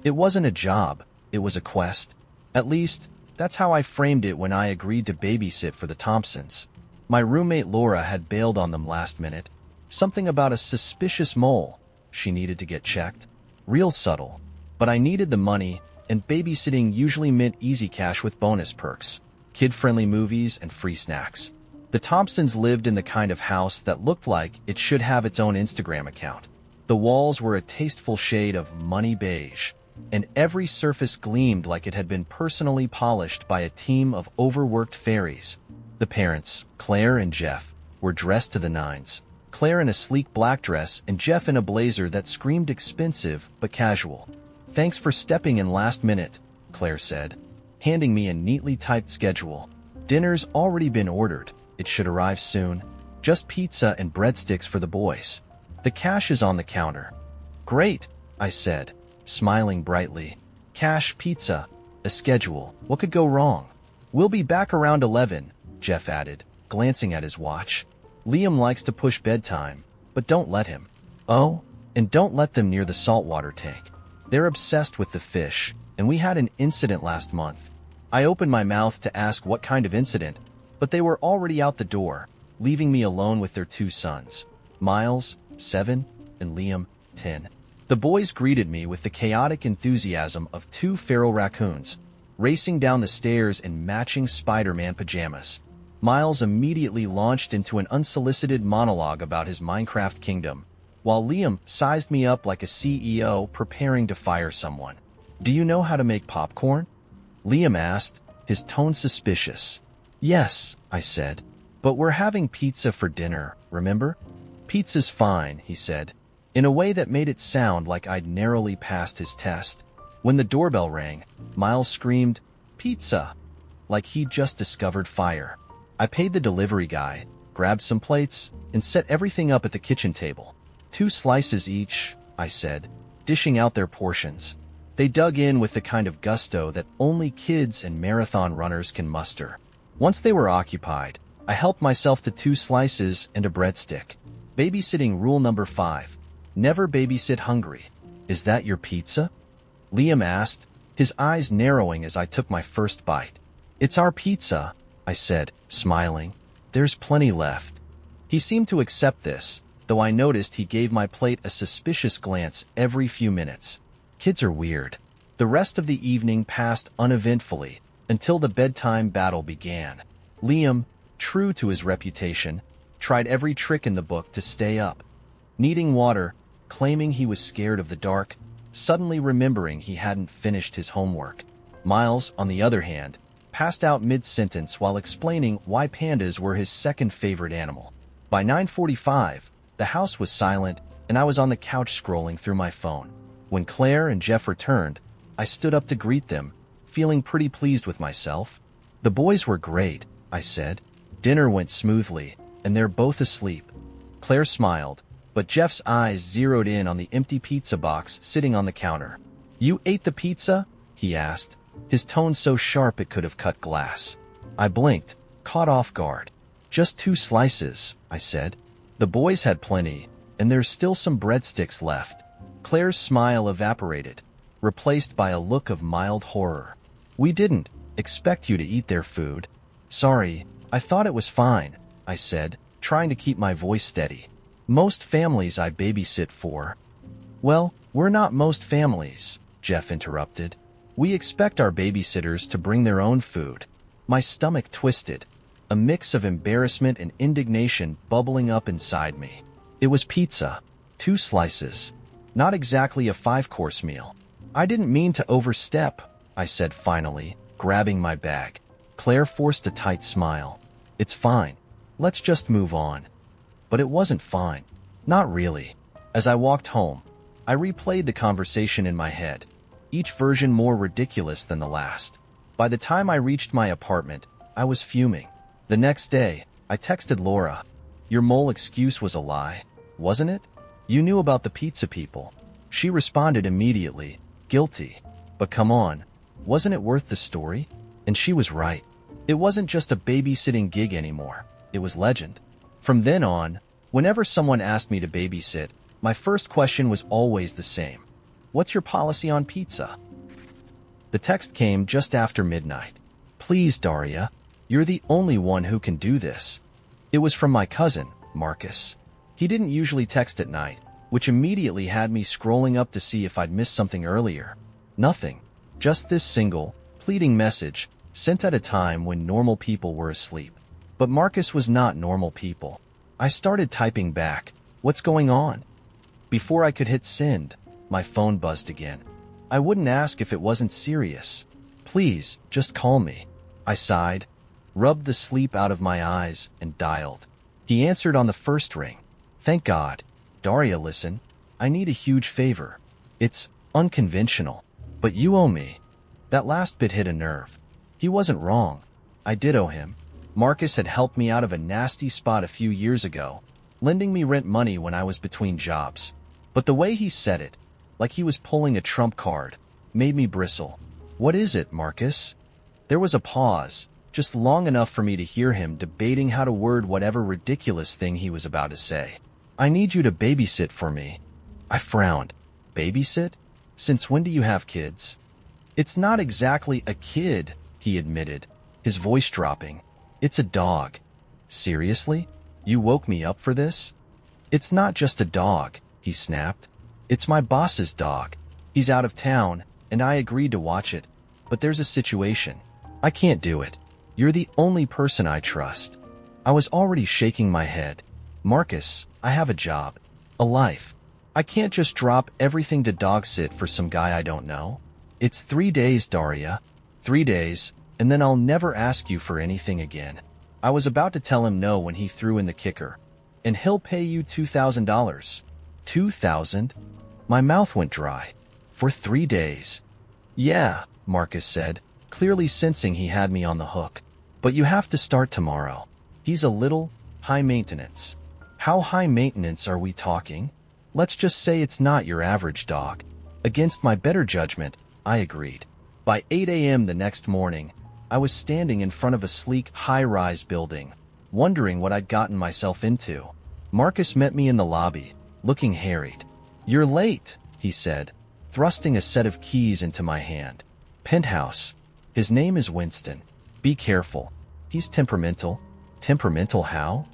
It wasn't a job, it was a quest. At least, that's how I framed it when I agreed to babysit for the Thompsons. My roommate Laura had bailed on them last minute. Something about a suspicious mole. She needed to get checked. Real subtle. But I needed the money, and babysitting usually meant easy cash with bonus perks. Kid-friendly movies and free snacks. The Thompsons lived in the kind of house that looked like it should have its own Instagram account. The walls were a tasteful shade of money beige, and every surface gleamed like it had been personally polished by a team of overworked fairies. The parents, Claire and Jeff, were dressed to the nines. Claire in a sleek black dress and Jeff in a blazer that screamed expensive but casual. "Thanks for stepping in last minute," Claire said, handing me a neatly typed schedule. "Dinner's already been ordered. It should arrive soon. Just pizza and breadsticks for the boys. The cash is on the counter." "Great," I said, smiling brightly. "Cash, pizza, a schedule. What could go wrong?" "We'll be back around 11, Jeff added, glancing at his watch. "Liam likes to push bedtime, but don't let him." "Oh, and don't let them near the saltwater tank. They're obsessed with the fish, and we had an incident last month." I opened my mouth to ask what kind of incident, but they were already out the door, leaving me alone with their two sons, Miles, 7, and Liam, 10. The boys greeted me with the chaotic enthusiasm of two feral raccoons, racing down the stairs in matching Spider-Man pajamas. Miles immediately launched into an unsolicited monologue about his Minecraft kingdom, while Liam sized me up like a CEO preparing to fire someone. "Do you know how to make popcorn?" Liam asked, his tone suspicious. "Yes," I said, "but we're having pizza for dinner, remember?" "Pizza's fine," he said, in a way that made it sound like I'd narrowly passed his test. When the doorbell rang, Miles screamed, "Pizza!" like he'd just discovered fire. I paid the delivery guy, grabbed some plates, and set everything up at the kitchen table. "2 slices each," I said, dishing out their portions. They dug in with the kind of gusto that only kids and marathon runners can muster. Once they were occupied, I helped myself to 2 slices and a breadstick. Babysitting rule number 5. Never babysit hungry. "Is that your pizza?" Liam asked, his eyes narrowing as I took my first bite. "It's our pizza," I said, smiling. "There's plenty left." He seemed to accept this, though I noticed he gave my plate a suspicious glance every few minutes. Kids are weird. The rest of the evening passed uneventfully until the bedtime battle began. Liam, true to his reputation, tried every trick in the book to stay up. Needing water, claiming he was scared of the dark, suddenly remembering he hadn't finished his homework. Miles, on the other hand, passed out mid-sentence while explaining why pandas were his second favorite animal. By 9:45, the house was silent, and I was on the couch scrolling through my phone. When Claire and Jeff returned, I stood up to greet them, feeling pretty pleased with myself. "The boys were great," I said. "Dinner went smoothly, and they're both asleep." Claire smiled, but Jeff's eyes zeroed in on the empty pizza box sitting on the counter. "You ate the pizza?" he asked, his tone so sharp it could have cut glass. I blinked, caught off guard. Just 2 slices, I said. The boys had plenty, and there's still some breadsticks left. Claire's smile evaporated, replaced by a look of mild horror. We didn't expect you to eat their food. Sorry, I thought it was fine, I said, trying to keep my voice steady. Most families I babysit for. Well, we're not most families, Jeff interrupted. We expect our babysitters to bring their own food. My stomach twisted, a mix of embarrassment and indignation bubbling up inside me. It was pizza, 2 slices, not exactly a 5-course meal. I didn't mean to overstep, I said finally, grabbing my bag. Claire forced a tight smile. It's fine. Let's just move on. But it wasn't fine. Not really. As I walked home, I replayed the conversation in my head, each version more ridiculous than the last. By the time I reached my apartment, I was fuming. The next day, I texted Laura. Your mole excuse was a lie, wasn't it? You knew about the pizza people. She responded immediately, guilty. But come on, wasn't it worth the story? And she was right. It wasn't just a babysitting gig anymore. It was legend. From then on, whenever someone asked me to babysit, my first question was always the same. What's your policy on pizza? The text came just after midnight. Please, Daria, you're the only one who can do this. It was from my cousin, Marcus. He didn't usually text at night, which immediately had me scrolling up to see if I'd missed something earlier. Nothing. Just this single, pleading message, sent at a time when normal people were asleep. But Marcus was not normal people. I started typing back, "What's going on?" Before I could hit send, my phone buzzed again. I wouldn't ask if it wasn't serious. Please, just call me. I sighed, rubbed the sleep out of my eyes, and dialed. He answered on the first ring. Thank God. Daria, listen, I need a huge favor. It's unconventional, but you owe me. That last bit hit a nerve. He wasn't wrong. I did owe him. Marcus had helped me out of a nasty spot a few years ago, lending me rent money when I was between jobs. But the way he said it, like he was pulling a trump card, made me bristle. What is it, Marcus? There was a pause, just long enough for me to hear him debating how to word whatever ridiculous thing he was about to say. I need you to babysit for me. I frowned. Babysit? Since when do you have kids? It's not exactly a kid, he admitted, his voice dropping. It's a dog. Seriously? You woke me up for this? It's not just a dog, he snapped. It's my boss's dog. He's out of town, and I agreed to watch it. But there's a situation. I can't do it. You're the only person I trust. I was already shaking my head. Marcus, I have a job. A life. I can't just drop everything to dog sit for some guy I don't know. It's 3 days, Daria. 3 days, and then I'll never ask you for anything again. I was about to tell him no when he threw in the kicker. And he'll pay you $2,000. $2,000? My mouth went dry. For 3 days. Yeah, Marcus said, clearly sensing he had me on the hook. But you have to start tomorrow. He's a little high maintenance. How high maintenance are we talking? Let's just say it's not your average dog. Against my better judgment, I agreed. By 8 a.m. the next morning, I was standing in front of a sleek, high-rise building, wondering what I'd gotten myself into. Marcus met me in the lobby, looking harried. You're late, he said, thrusting a set of keys into my hand. Penthouse. His name is Winston. Be careful. He's temperamental. Temperamental how?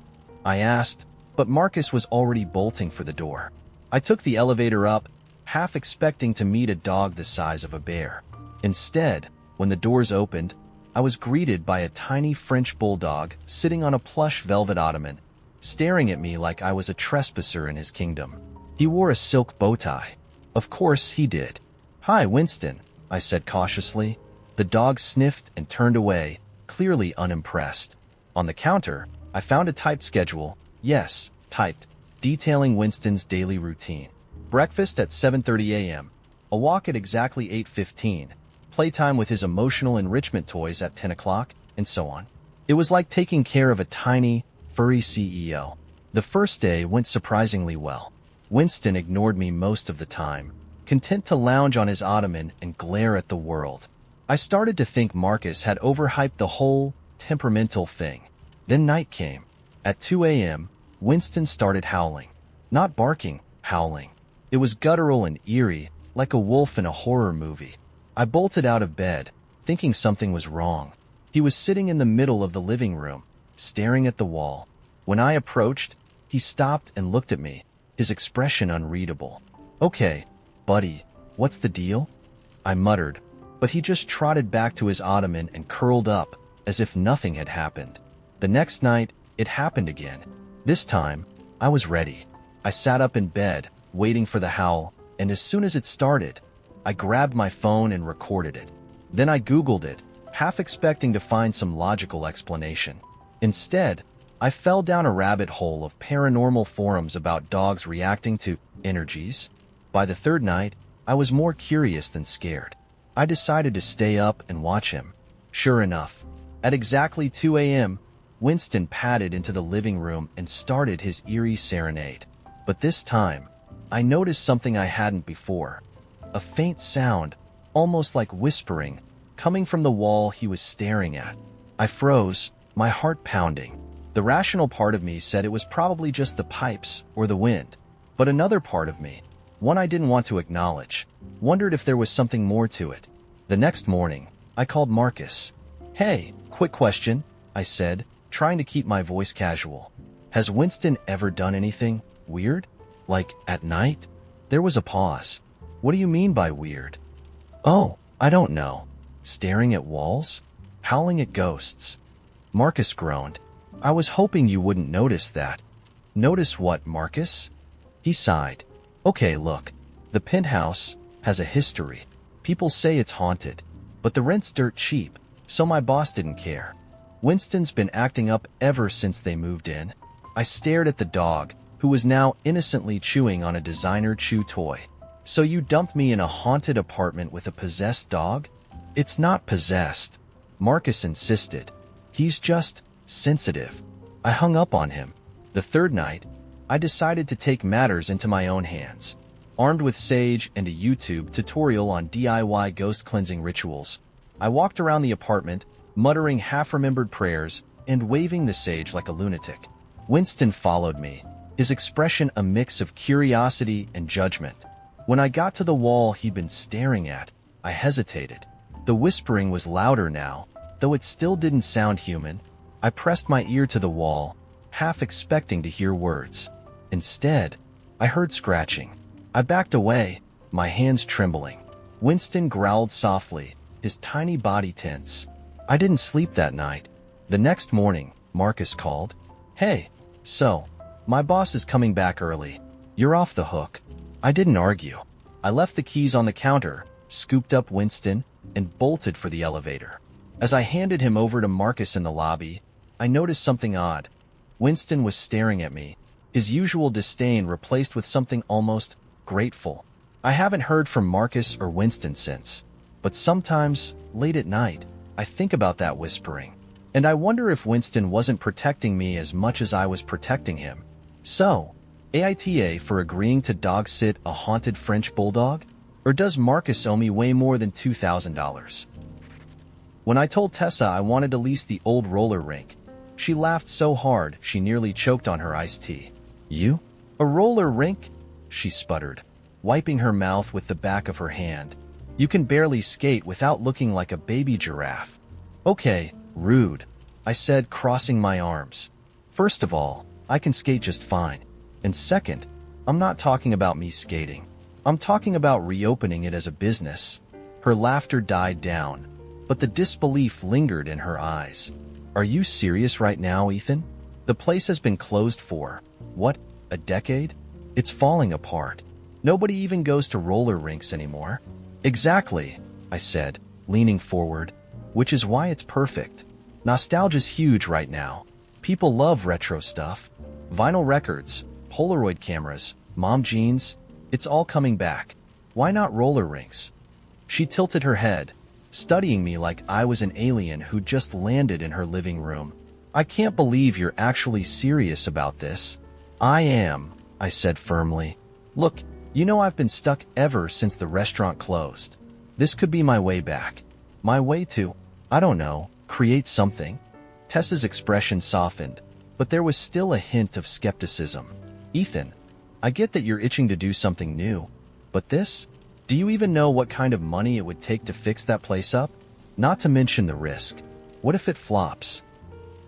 I asked, but Marcus was already bolting for the door. I took the elevator up, half expecting to meet a dog the size of a bear. Instead, when the doors opened, I was greeted by a tiny French bulldog sitting on a plush velvet ottoman, staring at me like I was a trespasser in his kingdom. He wore a silk bow tie. Of course he did. Hi, Winston, I said cautiously. The dog sniffed and turned away, clearly unimpressed. On the counter, I found a typed schedule. Yes, typed, detailing Winston's daily routine. Breakfast at 7:30 a.m., a walk at exactly 8:15, playtime with his emotional enrichment toys at 10 o'clock, and so on. It was like taking care of a tiny, furry CEO. The first day went surprisingly well. Winston ignored me most of the time, content to lounge on his ottoman and glare at the world. I started to think Marcus had overhyped the whole temperamental thing. Then night came. At 2 a.m., Winston started howling. Not barking, howling. It was guttural and eerie, like a wolf in a horror movie. I bolted out of bed, thinking something was wrong. He was sitting in the middle of the living room, staring at the wall. When I approached, he stopped and looked at me, his expression unreadable. "Okay, buddy, what's the deal?" I muttered, but he just trotted back to his ottoman and curled up, as if nothing had happened. The next night, it happened again. This time, I was ready. I sat up in bed, waiting for the howl, and as soon as it started, I grabbed my phone and recorded it. Then I Googled it, half expecting to find some logical explanation. Instead, I fell down a rabbit hole of paranormal forums about dogs reacting to energies. By the third night, I was more curious than scared. I decided to stay up and watch him. Sure enough, at exactly 2 a.m., Winston padded into the living room and started his eerie serenade. But this time, I noticed something I hadn't before. A faint sound, almost like whispering, coming from the wall he was staring at. I froze, my heart pounding. The rational part of me said it was probably just the pipes or the wind. But another part of me, one I didn't want to acknowledge, wondered if there was something more to it. The next morning, I called Marcus. "Hey, quick question," I said, trying to keep my voice casual. "Has Winston ever done anything weird? Like, at night?" There was a pause. "What do you mean by weird?" "Oh, I don't know. Staring at walls? Howling at ghosts?" Marcus groaned. "I was hoping you wouldn't notice that." "Notice what, Marcus?" He sighed. "Okay, look. The penthouse has a history. People say it's haunted, but the rent's dirt cheap, so my boss didn't care. Winston's been acting up ever since they moved in." I stared at the dog, who was now innocently chewing on a designer chew toy. "So you dumped me in a haunted apartment with a possessed dog?" "It's not possessed," Marcus insisted. "He's just sensitive." I hung up on him. The third night, I decided to take matters into my own hands. Armed with sage and a YouTube tutorial on DIY ghost cleansing rituals, I walked around the apartment, muttering half-remembered prayers and waving the sage like a lunatic. Winston followed me, his expression a mix of curiosity and judgment. When I got to the wall he'd been staring at, I hesitated. The whispering was louder now, though it still didn't sound human. I pressed my ear to the wall, half expecting to hear words. Instead, I heard scratching. I backed away, my hands trembling. Winston growled softly, his tiny body tense. I didn't sleep that night. The next morning, Marcus called. "Hey, so, my boss is coming back early. You're off the hook." I didn't argue. I left the keys on the counter, scooped up Winston, and bolted for the elevator. As I handed him over to Marcus in the lobby, I noticed something odd. Winston was staring at me, his usual disdain replaced with something almost grateful. I haven't heard from Marcus or Winston since, but sometimes, late at night, I think about that whispering, and I wonder if Winston wasn't protecting me as much as I was protecting him. So, AITA for agreeing to dog-sit a haunted French bulldog? Or does Marcus owe me way more than $2,000? When I told Tessa I wanted to lease the old roller rink, she laughed so hard she nearly choked on her iced tea. "You? A roller rink?" she sputtered, wiping her mouth with the back of her hand. "You can barely skate without looking like a baby giraffe." "Okay, rude," I said, crossing my arms. "First of all, I can skate just fine. And second, I'm not talking about me skating. I'm talking about reopening it as a business." Her laughter died down, but the disbelief lingered in her eyes. "Are you serious right now, Ethan? The place has been closed for, what, a decade? It's falling apart. Nobody even goes to roller rinks anymore." "Exactly," I said, leaning forward, "which is why it's perfect. Nostalgia's huge right now. People love retro stuff. Vinyl records, Polaroid cameras, mom jeans, it's all coming back. Why not roller rinks?" She tilted her head, studying me like I was an alien who just landed in her living room. "I can't believe you're actually serious about this." "I am," I said firmly. "Look, You know, I've been stuck ever since the restaurant closed. This could be my way back. My way to, I don't know, create something. Tessa's expression softened, but there was still a hint of skepticism. Ethan, I get that you're itching to do something new, but this? Do you even know what kind of money it would take to fix that place up? Not to mention the risk. What if it flops?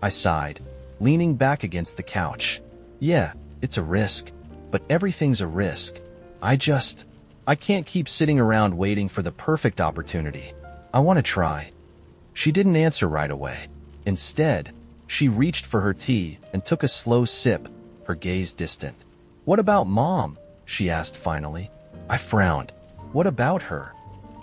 I sighed, leaning back against the couch. Yeah, it's a risk, but everything's a risk. I can't keep sitting around waiting for the perfect opportunity. I want to try. She didn't answer right away. Instead, she reached for her tea and took a slow sip, her gaze distant. What about Mom? She asked finally. I frowned. What about her?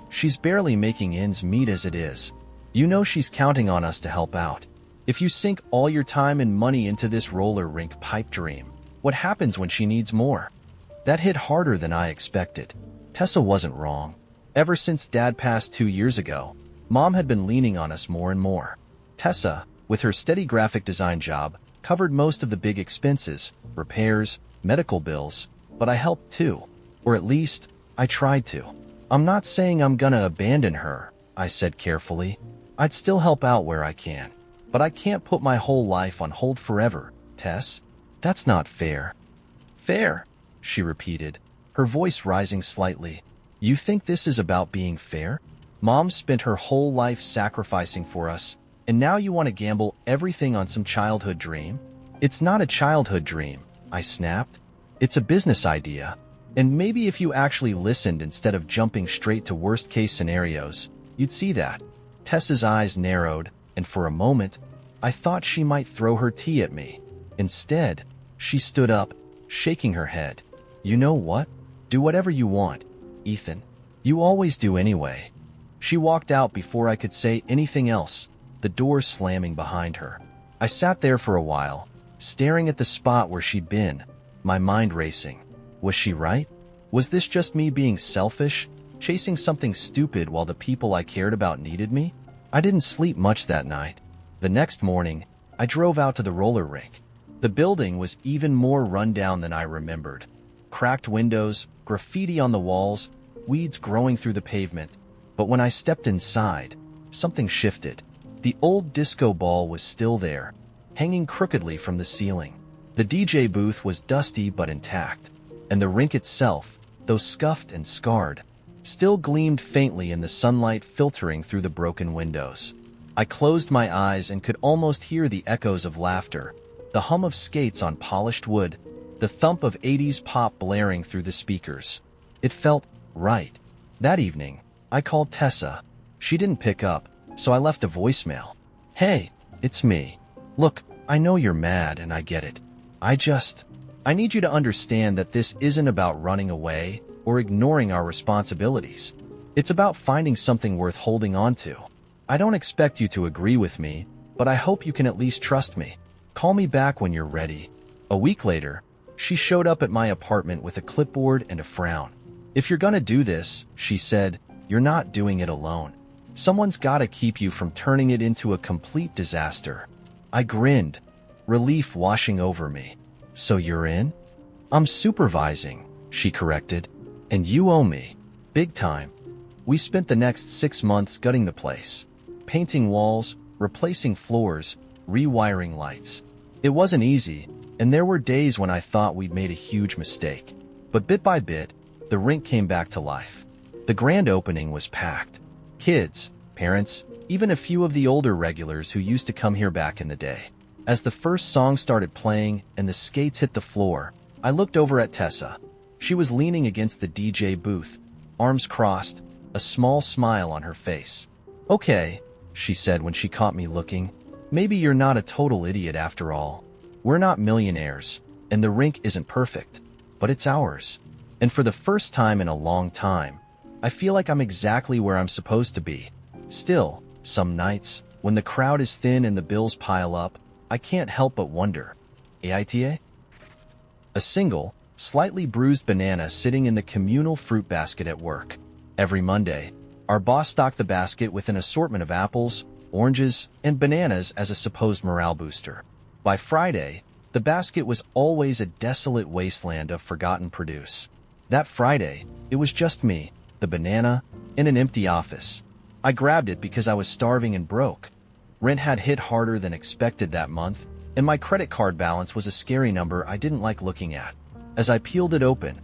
She's barely making ends meet as it is. You know she's counting on us to help out. If you sink all your time and money into this roller rink pipe dream, what happens when she needs more? That hit harder than I expected. Tessa wasn't wrong. Ever since Dad passed 2 years ago, Mom had been leaning on us more and more. Tessa, with her steady graphic design job, covered most of the big expenses, repairs, medical bills, but I helped too. Or at least, I tried to. I'm not saying I'm gonna abandon her, I said carefully. I'd still help out where I can. But I can't put my whole life on hold forever, Tess. That's not fair. Fair, she repeated, her voice rising slightly. You think this is about being fair? Mom spent her whole life sacrificing for us, and now you want to gamble everything on some childhood dream? It's not a childhood dream, I snapped. It's a business idea. And maybe if you actually listened instead of jumping straight to worst-case scenarios, you'd see that. Tessa's eyes narrowed, and for a moment, I thought she might throw her tea at me. Instead, she stood up, shaking her head. You know what? Do whatever you want, Ethan. You always do anyway. She walked out before I could say anything else, the door slamming behind her. I sat there for a while, staring at the spot where she'd been, my mind racing. Was she right? Was this just me being selfish, chasing something stupid while the people I cared about needed me? I didn't sleep much that night. The next morning, I drove out to the roller rink. The building was even more rundown than I remembered. Cracked windows, graffiti on the walls, weeds growing through the pavement. But when I stepped inside, something shifted. The old disco ball was still there, hanging crookedly from the ceiling. The DJ booth was dusty but intact, and the rink itself, though scuffed and scarred, still gleamed faintly in the sunlight filtering through the broken windows. I closed my eyes and could almost hear the echoes of laughter, the hum of skates on polished wood, the thump of 80s pop blaring through the speakers. It felt right. That evening, I called Tessa. She didn't pick up, so I left a voicemail. Hey, it's me. Look, I know you're mad and I get it. I need you to understand that this isn't about running away or ignoring our responsibilities. It's about finding something worth holding on to. I don't expect you to agree with me, but I hope you can at least trust me. Call me back when you're ready. A week later, she showed up at my apartment with a clipboard and a frown. If you're gonna do this, she said, you're not doing it alone. Someone's gotta keep you from turning it into a complete disaster. I grinned, relief washing over me. So you're in? I'm supervising, she corrected. And you owe me. Big time. We spent the next 6 months gutting the place. Painting walls, replacing floors, rewiring lights. It wasn't easy, and there were days when I thought we'd made a huge mistake. But bit by bit, the rink came back to life. The grand opening was packed. Kids, parents, even a few of the older regulars who used to come here back in the day. As the first song started playing and the skates hit the floor, I looked over at Tessa. She was leaning against the DJ booth, arms crossed, a small smile on her face. Okay, she said when she caught me looking. Maybe you're not a total idiot after all. We're not millionaires, and the rink isn't perfect, but it's ours. And for the first time in a long time, I feel like I'm exactly where I'm supposed to be. Still, some nights, when the crowd is thin and the bills pile up, I can't help but wonder. AITA? A single, slightly bruised banana sitting in the communal fruit basket at work. Every Monday, our boss stocked the basket with an assortment of apples, oranges, and bananas as a supposed morale booster. By Friday, the basket was always a desolate wasteland of forgotten produce. That Friday, it was just me, the banana, in an empty office. I grabbed it because I was starving and broke. Rent had hit harder than expected that month, and my credit card balance was a scary number I didn't like looking at. As I peeled it open,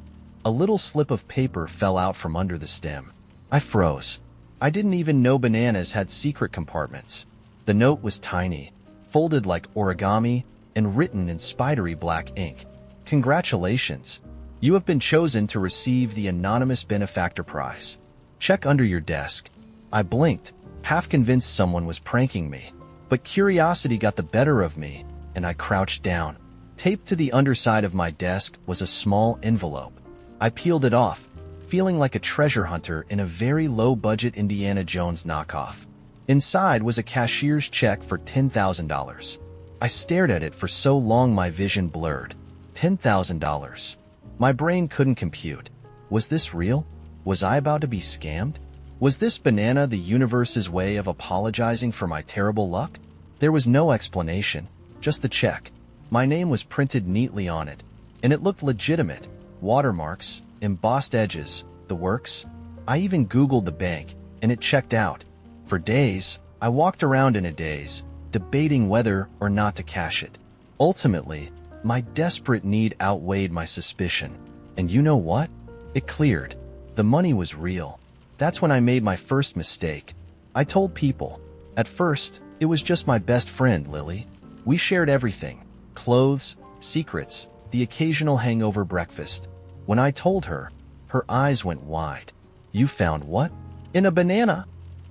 a little slip of paper fell out from under the stem. I froze. I didn't even know bananas had secret compartments. The note was tiny, folded like origami, and written in spidery black ink. Congratulations. You have been chosen to receive the Anonymous Benefactor Prize. Check under your desk. I blinked, half convinced someone was pranking me. But curiosity got the better of me, and I crouched down. Taped to the underside of my desk was a small envelope. I peeled it off, feeling like a treasure hunter in a very low-budget Indiana Jones knockoff. Inside was a cashier's check for $10,000. I stared at it for so long my vision blurred. $10,000. My brain couldn't compute. Was this real? Was I about to be scammed? Was this banana the universe's way of apologizing for my terrible luck? There was no explanation, just the check. My name was printed neatly on it, and it looked legitimate. Watermarks, embossed edges, the works. I even Googled the bank, and it checked out. For days, I walked around in a daze, debating whether or not to cash it. Ultimately, my desperate need outweighed my suspicion. And you know what? It cleared. The money was real. That's when I made my first mistake. I told people. At first, it was just my best friend, Lily. We shared everything. Clothes, secrets, the occasional hangover breakfast. When I told her, her eyes went wide. You found what? In a banana,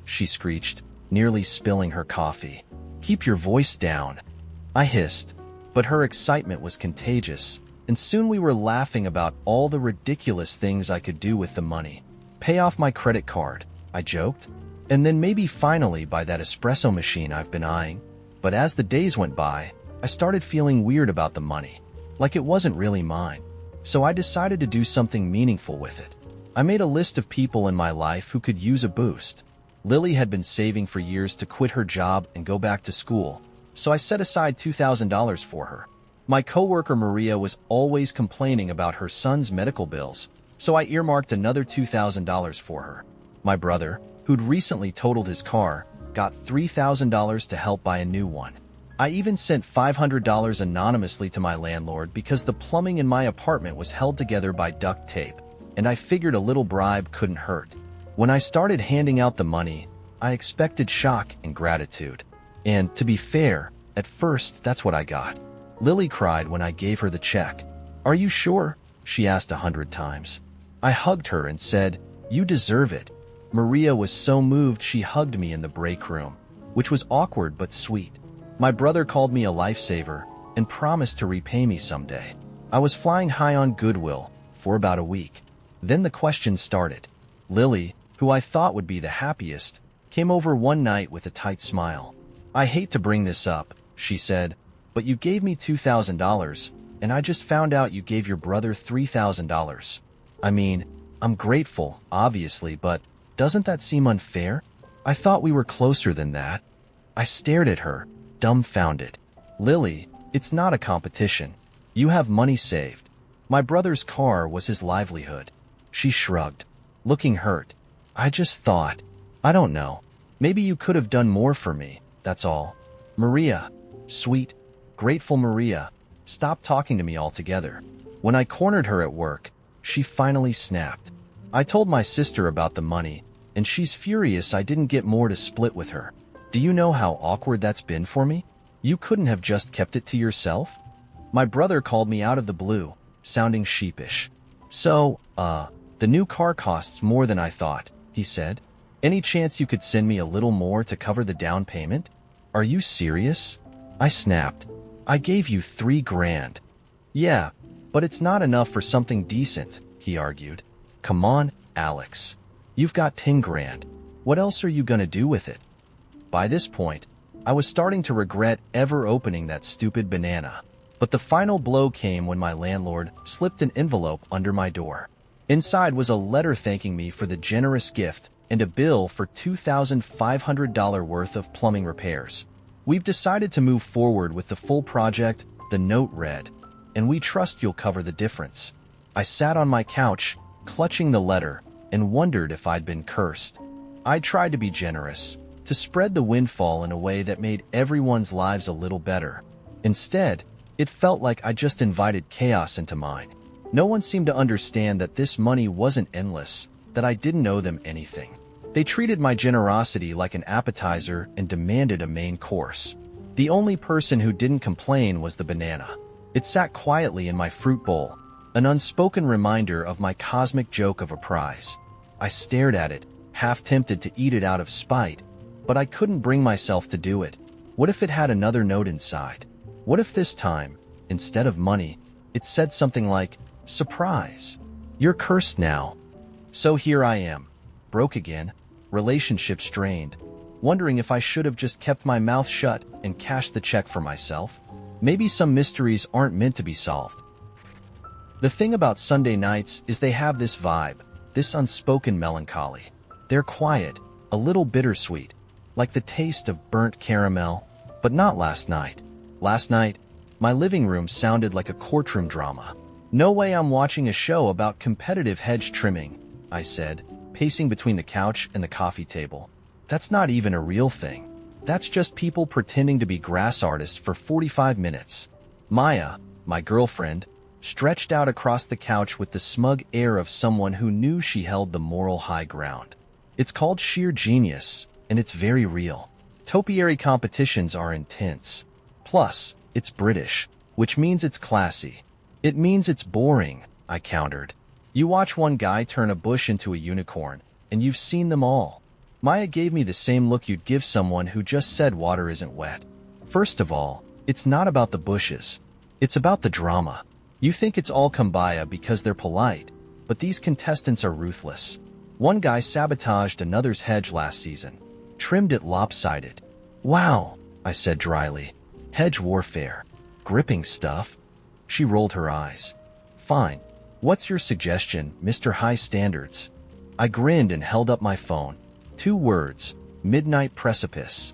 she screeched, nearly spilling her coffee. Keep your voice down. I hissed, but her excitement was contagious, and soon we were laughing about all the ridiculous things I could do with the money. Pay off my credit card, I joked, and then maybe finally buy that espresso machine I've been eyeing. But as the days went by, I started feeling weird about the money, like it wasn't really mine. So I decided to do something meaningful with it. I made a list of people in my life who could use a boost. Lily had been saving for years to quit her job and go back to school, so I set aside $2,000 for her. My coworker Maria was always complaining about her son's medical bills, so I earmarked another $2,000 for her. My brother, who'd recently totaled his car, got $3,000 to help buy a new one. I even sent $500 anonymously to my landlord because the plumbing in my apartment was held together by duct tape, and I figured a little bribe couldn't hurt. When I started handing out the money, I expected shock and gratitude. And, to be fair, at first that's what I got. Lily cried when I gave her the check. Are you sure? She asked 100 times. I hugged her and said, you deserve it. Maria was so moved she hugged me in the break room, which was awkward but sweet. My brother called me a lifesaver and promised to repay me someday. I was flying high on goodwill for about a week. Then the questions started. Lily, who I thought would be the happiest, came over one night with a tight smile. I hate to bring this up, she said, but you gave me $2,000, and I just found out you gave your brother $3,000. I mean, I'm grateful, obviously, but doesn't that seem unfair? I thought we were closer than that. I stared at her, dumbfounded. Lily, it's not a competition. You have money saved. My brother's car was his livelihood. She shrugged, looking hurt. I just thought, I don't know. Maybe you could have done more for me, that's all. Maria, sweet, grateful Maria, stopped talking to me altogether. When I cornered her at work, she finally snapped. I told my sister about the money, and she's furious I didn't get more to split with her. Do you know how awkward that's been for me? You couldn't have just kept it to yourself? My brother called me out of the blue, sounding sheepish. So, the new car costs more than I thought, he said. Any chance you could send me a little more to cover the down payment? Are you serious? I snapped. I gave you $3,000. Yeah, but it's not enough for something decent, he argued. Come on, Alex. You've got $10,000. What else are you gonna do with it? By this point, I was starting to regret ever opening that stupid banana. But the final blow came when my landlord slipped an envelope under my door. Inside was a letter thanking me for the generous gift and a bill for $2,500 worth of plumbing repairs. We've decided to move forward with the full project, the note read, and we trust you'll cover the difference. I sat on my couch, clutching the letter, and wondered if I'd been cursed. I tried to be generous, to spread the windfall in a way that made everyone's lives a little better. Instead, it felt like I just invited chaos into mine. No one seemed to understand that this money wasn't endless, that I didn't owe them anything. They treated my generosity like an appetizer and demanded a main course. The only person who didn't complain was the banana. It sat quietly in my fruit bowl, an unspoken reminder of my cosmic joke of a prize. I stared at it, half tempted to eat it out of spite, but I couldn't bring myself to do it. What if it had another note inside? What if this time, instead of money, it said something like, "Surprise! You're cursed now." So here I am, broke again, relationship strained, wondering if I should have just kept my mouth shut and cashed the check for myself. Maybe some mysteries aren't meant to be solved. The thing about Sunday nights is they have this vibe, this unspoken melancholy. They're quiet, a little bittersweet, like the taste of burnt caramel, but not last night. Last night, my living room sounded like a courtroom drama. "No way I'm watching a show about competitive hedge trimming," I said, pacing between the couch and the coffee table. "That's not even a real thing. That's just people pretending to be grass artists for 45 minutes. Maya, my girlfriend, stretched out across the couch with the smug air of someone who knew she held the moral high ground. "It's called sheer genius, and it's very real. Topiary competitions are intense. Plus, it's British, which means it's classy. It means it's boring," I countered. "You watch one guy turn a bush into a unicorn, and you've seen them all." Maya gave me the same look you'd give someone who just said water isn't wet. "First of all, it's not about the bushes. It's about the drama. You think it's all kumbaya because they're polite, but these contestants are ruthless. One guy sabotaged another's hedge last season, trimmed it lopsided." "Wow," I said dryly. "Hedge warfare. Gripping stuff." She rolled her eyes. "Fine. What's your suggestion, Mr. High Standards?" I grinned and held up my phone. 2 words, "Midnight Precipice."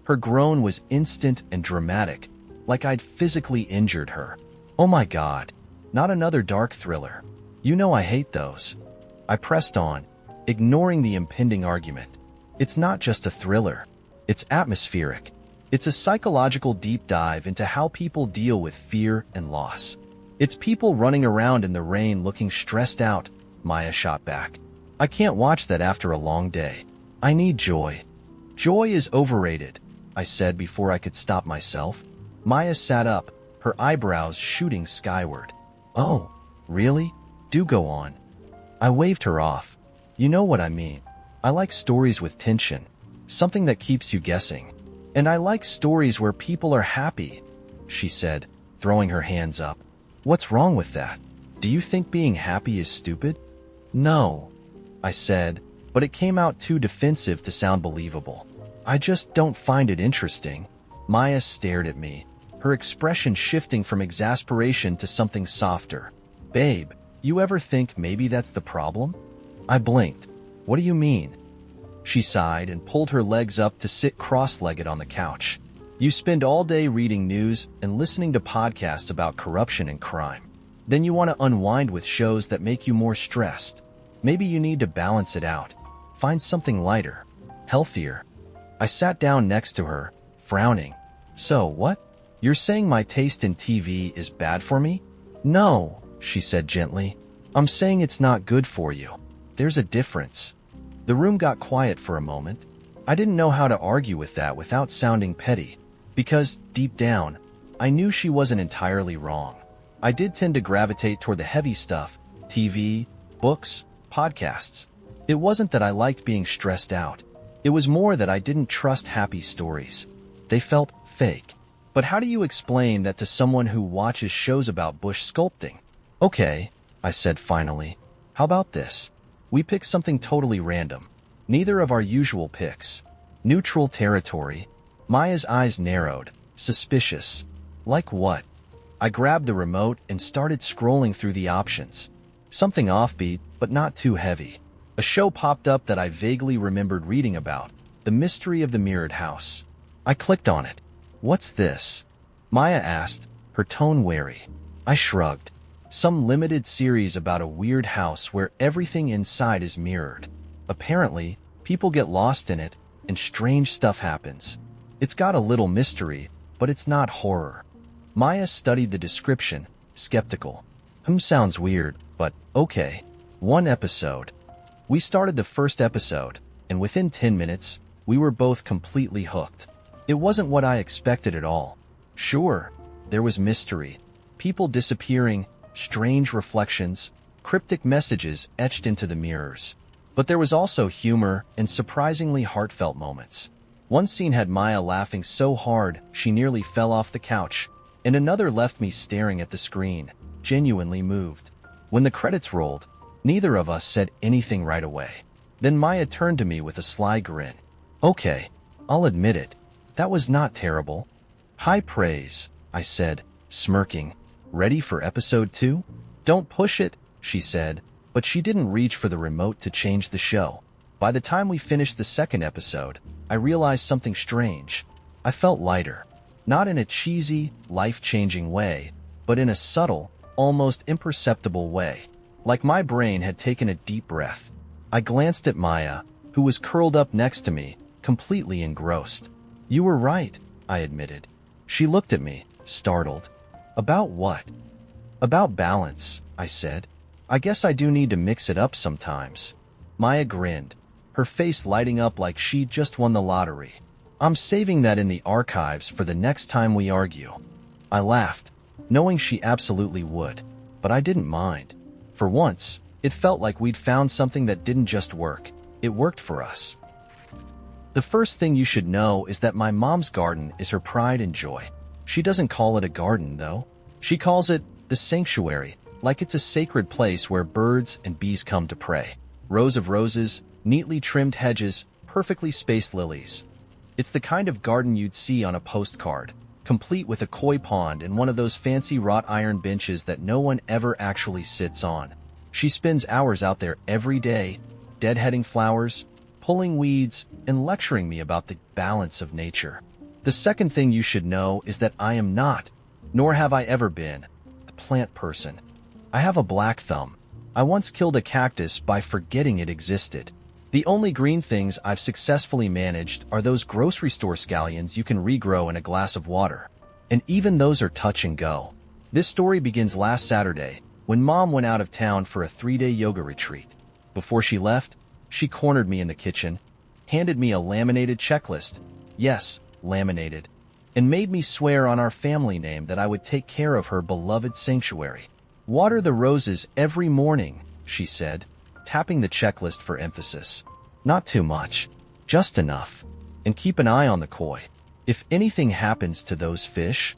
Her groan was instant and dramatic, like I'd physically injured her. "Oh my God, not another dark thriller. You know I hate those." I pressed on, ignoring the impending argument. "It's not just a thriller. It's atmospheric. It's a psychological deep dive into how people deal with fear and loss. It's people running around in the rain looking stressed out," Maya shot back. "I can't watch that after a long day. I need joy." "Joy is overrated," I said before I could stop myself. Maya sat up, her eyebrows shooting skyward. "Oh, really? Do go on." I waved her off. "You know what I mean. I like stories with tension, something that keeps you guessing. And I like stories where people are happy," she said, throwing her hands up. "What's wrong with that? Do you think being happy is stupid?" "No," I said, but it came out too defensive to sound believable. "I just don't find it interesting." Maya stared at me, her expression shifting from exasperation to something softer. "Babe, you ever think maybe that's the problem?" I blinked. "What do you mean?" She sighed and pulled her legs up to sit cross-legged on the couch. "You spend all day reading news and listening to podcasts about corruption and crime. Then you want to unwind with shows that make you more stressed. Maybe you need to balance it out. Find something lighter, healthier." I sat down next to her, frowning. "So, what? You're saying my taste in TV is bad for me?" "No," she said gently. "I'm saying it's not good for you. There's a difference." The room got quiet for a moment. I didn't know how to argue with that without sounding petty, because, deep down, I knew she wasn't entirely wrong. I did tend to gravitate toward the heavy stuff, TV, books, podcasts. It wasn't that I liked being stressed out. It was more that I didn't trust happy stories. They felt fake. But how do you explain that to someone who watches shows about bush sculpting? "Okay," I said finally. "How about this? We pick something totally random. Neither of our usual picks. Neutral territory." Maya's eyes narrowed, suspicious. "Like what?" I grabbed the remote and started scrolling through the options. Something offbeat, but not too heavy. A show popped up that I vaguely remembered reading about, The Mystery of the Mirrored House. I clicked on it. "What's this?" Maya asked, her tone wary. I shrugged. Some limited series about a weird house where everything inside is mirrored. Apparently, people get lost in it, and strange stuff happens. It's got a little mystery, but it's not horror. Maya studied the description, skeptical. Sounds weird, but okay. 1 episode. We started the first episode, and within 10 minutes, we were both completely hooked. It wasn't what I expected at all. Sure, there was mystery, people disappearing, strange reflections, cryptic messages etched into the mirrors. But there was also humor and surprisingly heartfelt moments. One scene had Maya laughing so hard she nearly fell off the couch, and another left me staring at the screen, genuinely moved. When the credits rolled, neither of us said anything right away. Then Maya turned to me with a sly grin. Okay, I'll admit it. That was not terrible. High praise, I said, smirking. Ready for episode 2? Don't push it, she said, but she didn't reach for the remote to change the show. By the time we finished the second episode, I realized something strange. I felt lighter. Not in a cheesy, life-changing way, but in a subtle, almost imperceptible way. Like my brain had taken a deep breath. I glanced at Maya, who was curled up next to me, completely engrossed. You were right, I admitted. She looked at me, startled. About what? About balance, I said. I guess I do need to mix it up sometimes. Maya grinned, her face lighting up like she'd just won the lottery. I'm saving that in the archives for the next time we argue. I laughed, knowing she absolutely would, but I didn't mind. For once, it felt like we'd found something that didn't just work, it worked for us. The first thing you should know is that my mom's garden is her pride and joy. She doesn't call it a garden, though. She calls it the sanctuary, like it's a sacred place where birds and bees come to pray. Rows of roses, neatly trimmed hedges, perfectly spaced lilies. It's the kind of garden you'd see on a postcard, complete with a koi pond and one of those fancy wrought iron benches that no one ever actually sits on. She spends hours out there every day, deadheading flowers, pulling weeds, and lecturing me about the balance of nature. The second thing you should know is that I am not, nor have I ever been, a plant person. I have a black thumb. I once killed a cactus by forgetting it existed. The only green things I've successfully managed are those grocery store scallions you can regrow in a glass of water. And even those are touch and go. This story begins last Saturday, when Mom went out of town for a 3-day yoga retreat. Before she left, she cornered me in the kitchen, handed me a laminated checklist. Yes, laminated. And made me swear on our family name that I would take care of her beloved sanctuary. Water the roses every morning, she said, tapping the checklist for emphasis. Not too much, just enough. And keep an eye on the koi. If anything happens to those fish...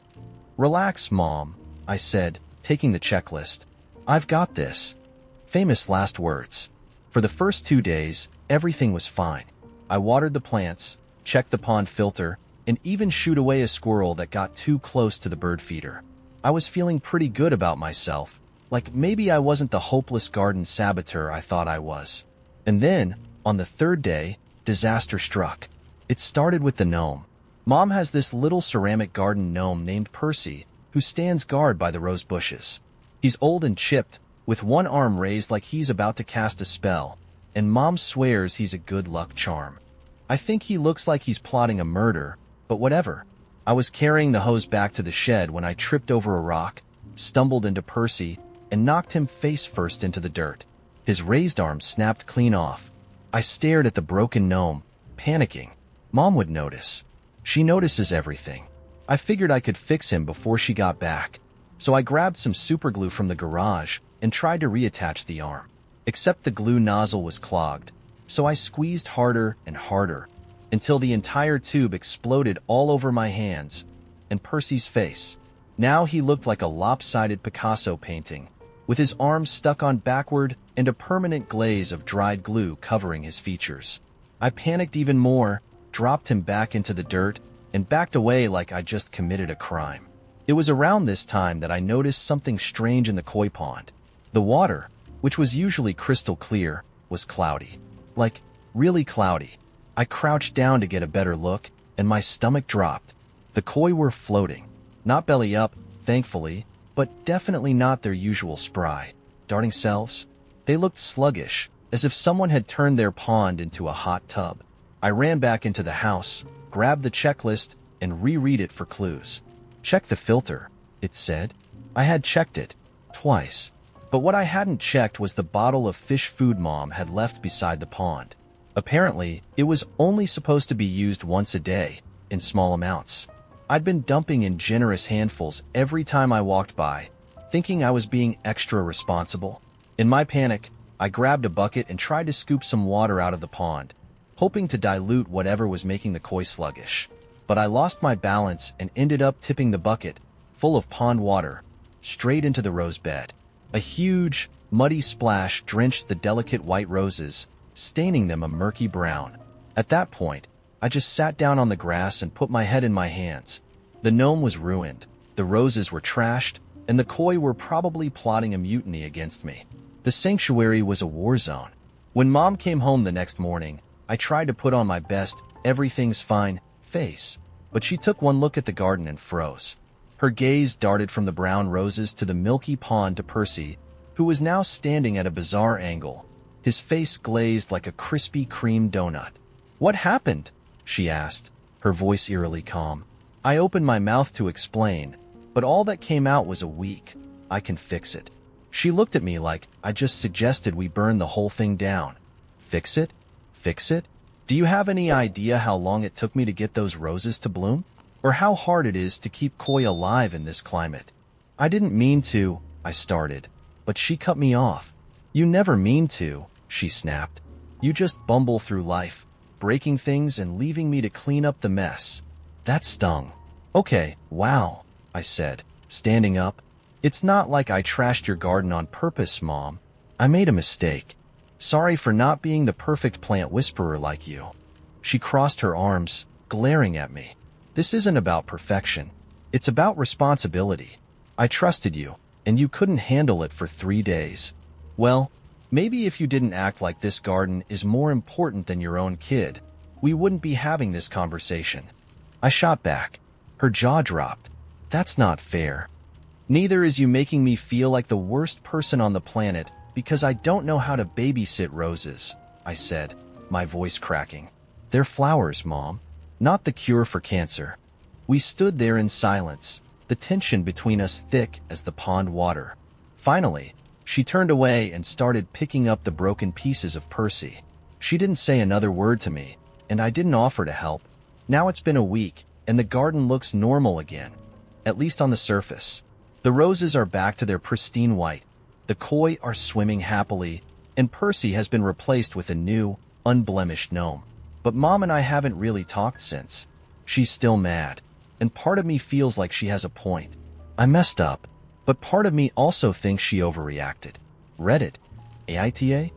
Relax, Mom, I said, taking the checklist. I've got this. Famous last words. For the first 2 days, everything was fine. I watered the plants, checked the pond filter, and even shooed away a squirrel that got too close to the bird feeder. I was feeling pretty good about myself, like maybe I wasn't the hopeless garden saboteur I thought I was. And then, on the 3rd day, disaster struck. It started with the gnome. Mom has this little ceramic garden gnome named Percy, who stands guard by the rose bushes. He's old and chipped, with one arm raised like he's about to cast a spell, and Mom swears he's a good luck charm. I think he looks like he's plotting a murder, but whatever. I was carrying the hose back to the shed when I tripped over a rock, stumbled into Percy, and knocked him face first into the dirt. His raised arm snapped clean off. I stared at the broken gnome, panicking. Mom would notice. She notices everything. I figured I could fix him before she got back, so I grabbed some superglue from the garage and tried to reattach the arm. Except the glue nozzle was clogged, so I squeezed harder and harder, until the entire tube exploded all over my hands and Percy's face. Now he looked like a lopsided Picasso painting, with his arms stuck on backward and a permanent glaze of dried glue covering his features. I panicked even more, dropped him back into the dirt, and backed away like I just committed a crime. It was around this time that I noticed something strange in the koi pond. The water, which was usually crystal clear, was cloudy. Like, really cloudy. I crouched down to get a better look, and my stomach dropped. The koi were floating. Not belly up, thankfully, but definitely not their usual spry, darting selves. They looked sluggish, as if someone had turned their pond into a hot tub. I ran back into the house, grabbed the checklist, and reread it for clues. Check the filter, it said. I had checked it, twice. But what I hadn't checked was the bottle of fish food Mom had left beside the pond. Apparently, it was only supposed to be used once a day, in small amounts. I'd been dumping in generous handfuls every time I walked by, thinking I was being extra responsible. In my panic, I grabbed a bucket and tried to scoop some water out of the pond, hoping to dilute whatever was making the koi sluggish. But I lost my balance and ended up tipping the bucket, full of pond water, straight into the rose bed. A huge, muddy splash drenched the delicate white roses, staining them a murky brown. At that point, I just sat down on the grass and put my head in my hands. The gnome was ruined, the roses were trashed, and the koi were probably plotting a mutiny against me. The sanctuary was a war zone. When Mom came home the next morning, I tried to put on my best, everything's fine, face, but she took one look at the garden and froze. Her gaze darted from the brown roses to the milky pond to Percy, who was now standing at a bizarre angle, his face glazed like a Krispy Kreme donut. "What happened?" she asked, her voice eerily calm. I opened my mouth to explain, but all that came out was a weak, "I can fix it." She looked at me like I just suggested we burn the whole thing down. Fix it? Fix it? Do you have any idea how long it took me to get those roses to bloom? Or how hard it is to keep koi alive in this climate? I didn't mean to, I started, but she cut me off. "You never mean to," she snapped. "You just bumble through life, breaking things and leaving me to clean up the mess." That stung. "Okay, wow," I said, standing up. "It's not like I trashed your garden on purpose, Mom. I made a mistake. Sorry for not being the perfect plant whisperer like you." She crossed her arms, glaring at me. "This isn't about perfection. It's about responsibility. I trusted you, and you couldn't handle it for 3 days. Well, maybe if you didn't act like this garden is more important than your own kid, we wouldn't be having this conversation." I shot back. Her jaw dropped. "That's not fair. Neither is you making me feel like the worst person on the planet because I don't know how to babysit roses," I said, my voice cracking. "They're flowers, Mom, not the cure for cancer." We stood there in silence, the tension between us thick as the pond water. Finally, she turned away and started picking up the broken pieces of Percy. She didn't say another word to me, and I didn't offer to help. Now it's been a week, and the garden looks normal again, at least on the surface. The roses are back to their pristine white, the koi are swimming happily, and Percy has been replaced with a new, unblemished gnome. But Mom and I haven't really talked since. She's still mad, and part of me feels like she has a point. I messed up, but part of me also thinks she overreacted. Reddit, AITA?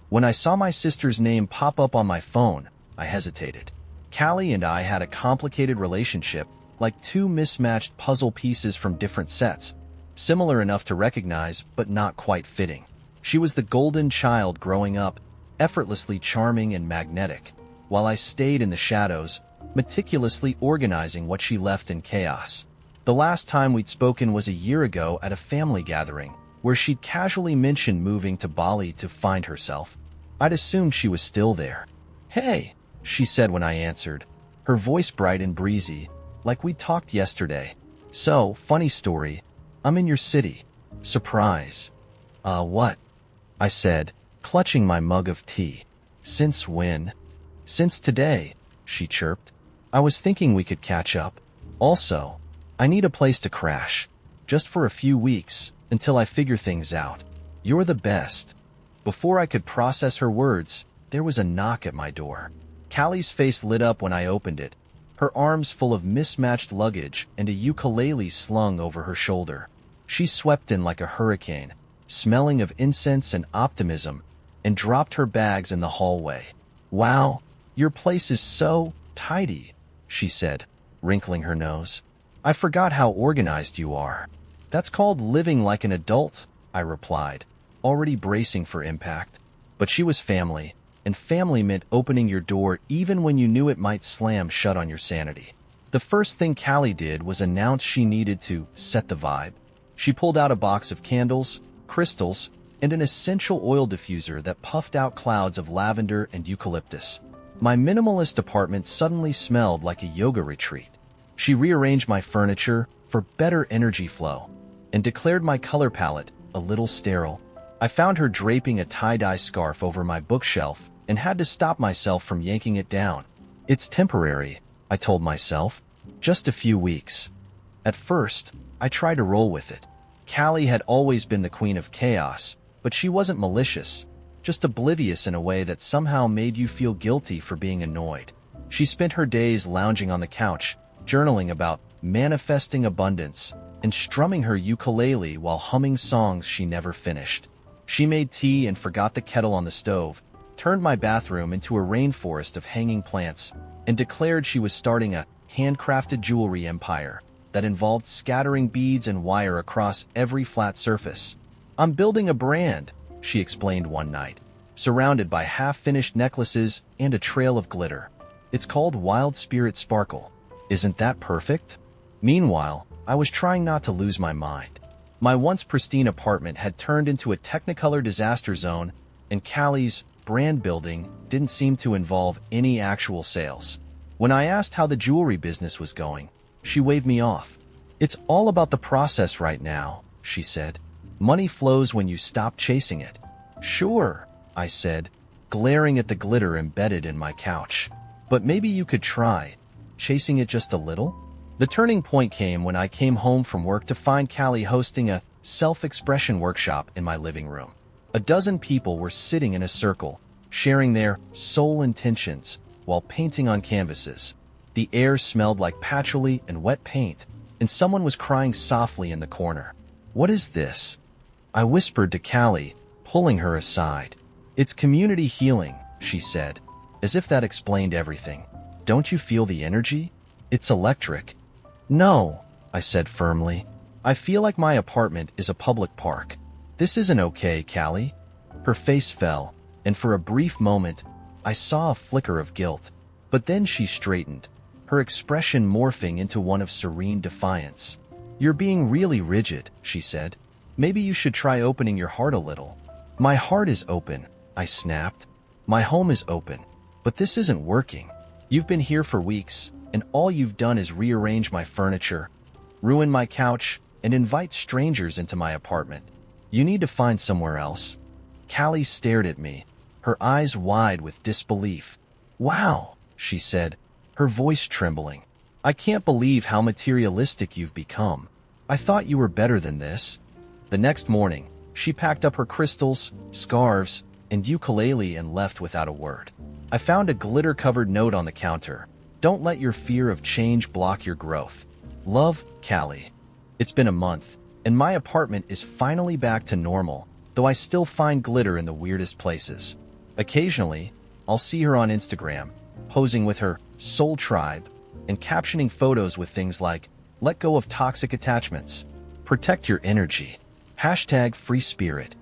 When I saw my sister's name pop up on my phone, I hesitated. Callie and I had a complicated relationship, like two mismatched puzzle pieces from different sets, similar enough to recognize but not quite fitting. She was the golden child growing up, effortlessly charming and magnetic, while I stayed in the shadows, meticulously organizing what she left in chaos. The last time we'd spoken was a year ago at a family gathering, where she'd casually mentioned moving to Bali to find herself. I'd assumed she was still there. "Hey," she said when I answered, her voice bright and breezy, like we'd talked yesterday. "So, funny story, I'm in your city." Surprise. What?" I said, clutching my mug of tea. "Since when?" "Since today," she chirped. "I was thinking we could catch up. Also, I need a place to crash, just for a few weeks, until I figure things out. You're the best." Before I could process her words, there was a knock at my door. Callie's face lit up when I opened it, her arms full of mismatched luggage and a ukulele slung over her shoulder. She swept in like a hurricane, smelling of incense and optimism, and dropped her bags in the hallway. "Wow, your place is so tidy," she said, wrinkling her nose. "I forgot how organized you are." "That's called living like an adult," I replied, already bracing for impact. But she was family, and family meant opening your door even when you knew it might slam shut on your sanity. The first thing Callie did was announce she needed to set the vibe. She pulled out a box of candles, crystals, and an essential oil diffuser that puffed out clouds of lavender and eucalyptus. My minimalist apartment suddenly smelled like a yoga retreat. She rearranged my furniture for better energy flow and declared my color palette a little sterile. I found her draping a tie-dye scarf over my bookshelf and had to stop myself from yanking it down. It's temporary, I told myself. Just a few weeks. At first, I tried to roll with it. Callie had always been the queen of chaos, but she wasn't malicious, just oblivious in a way that somehow made you feel guilty for being annoyed. She spent her days lounging on the couch, journaling about manifesting abundance, and strumming her ukulele while humming songs she never finished. She made tea and forgot the kettle on the stove, turned my bathroom into a rainforest of hanging plants, and declared she was starting a handcrafted jewelry empire that involved scattering beads and wire across every flat surface. "I'm building a brand," she explained one night, surrounded by half-finished necklaces and a trail of glitter. "It's called Wild Spirit Sparkle. Isn't that perfect?" Meanwhile, I was trying not to lose my mind. My once pristine apartment had turned into a Technicolor disaster zone, and Callie's brand building didn't seem to involve any actual sales. When I asked how the jewelry business was going, she waved me off. "It's all about the process right now," she said. "Money flows when you stop chasing it." "Sure," I said, glaring at the glitter embedded in my couch. "But maybe you could try chasing it just a little?" The turning point came when I came home from work to find Callie hosting a self-expression workshop in my living room. A dozen people were sitting in a circle, sharing their soul intentions while painting on canvases. The air smelled like patchouli and wet paint, and someone was crying softly in the corner. "What is this?" I whispered to Callie, pulling her aside. "It's community healing," she said, as if that explained everything. "Don't you feel the energy? It's electric." "No," I said firmly. "I feel like my apartment is a public park." "This isn't okay, Callie." Her face fell, and for a brief moment, I saw a flicker of guilt. But then she straightened, her expression morphing into one of serene defiance. "You're being really rigid," she said. "Maybe you should try opening your heart a little." "My heart is open," I snapped. "My home is open. But this isn't working. You've been here for weeks, and all you've done is rearrange my furniture, ruin my couch, and invite strangers into my apartment. You need to find somewhere else." Callie stared at me, her eyes wide with disbelief. "Wow," she said, her voice trembling. "I can't believe how materialistic you've become. I thought you were better than this." The next morning, she packed up her crystals, scarves, and ukulele and left without a word. I found a glitter-covered note on the counter. "Don't let your fear of change block your growth. Love, Callie." It's been a month, and my apartment is finally back to normal, though I still find glitter in the weirdest places. Occasionally, I'll see her on Instagram, posing with her soul tribe and captioning photos with things like, "Let go of toxic attachments. Protect your energy. #free spirit."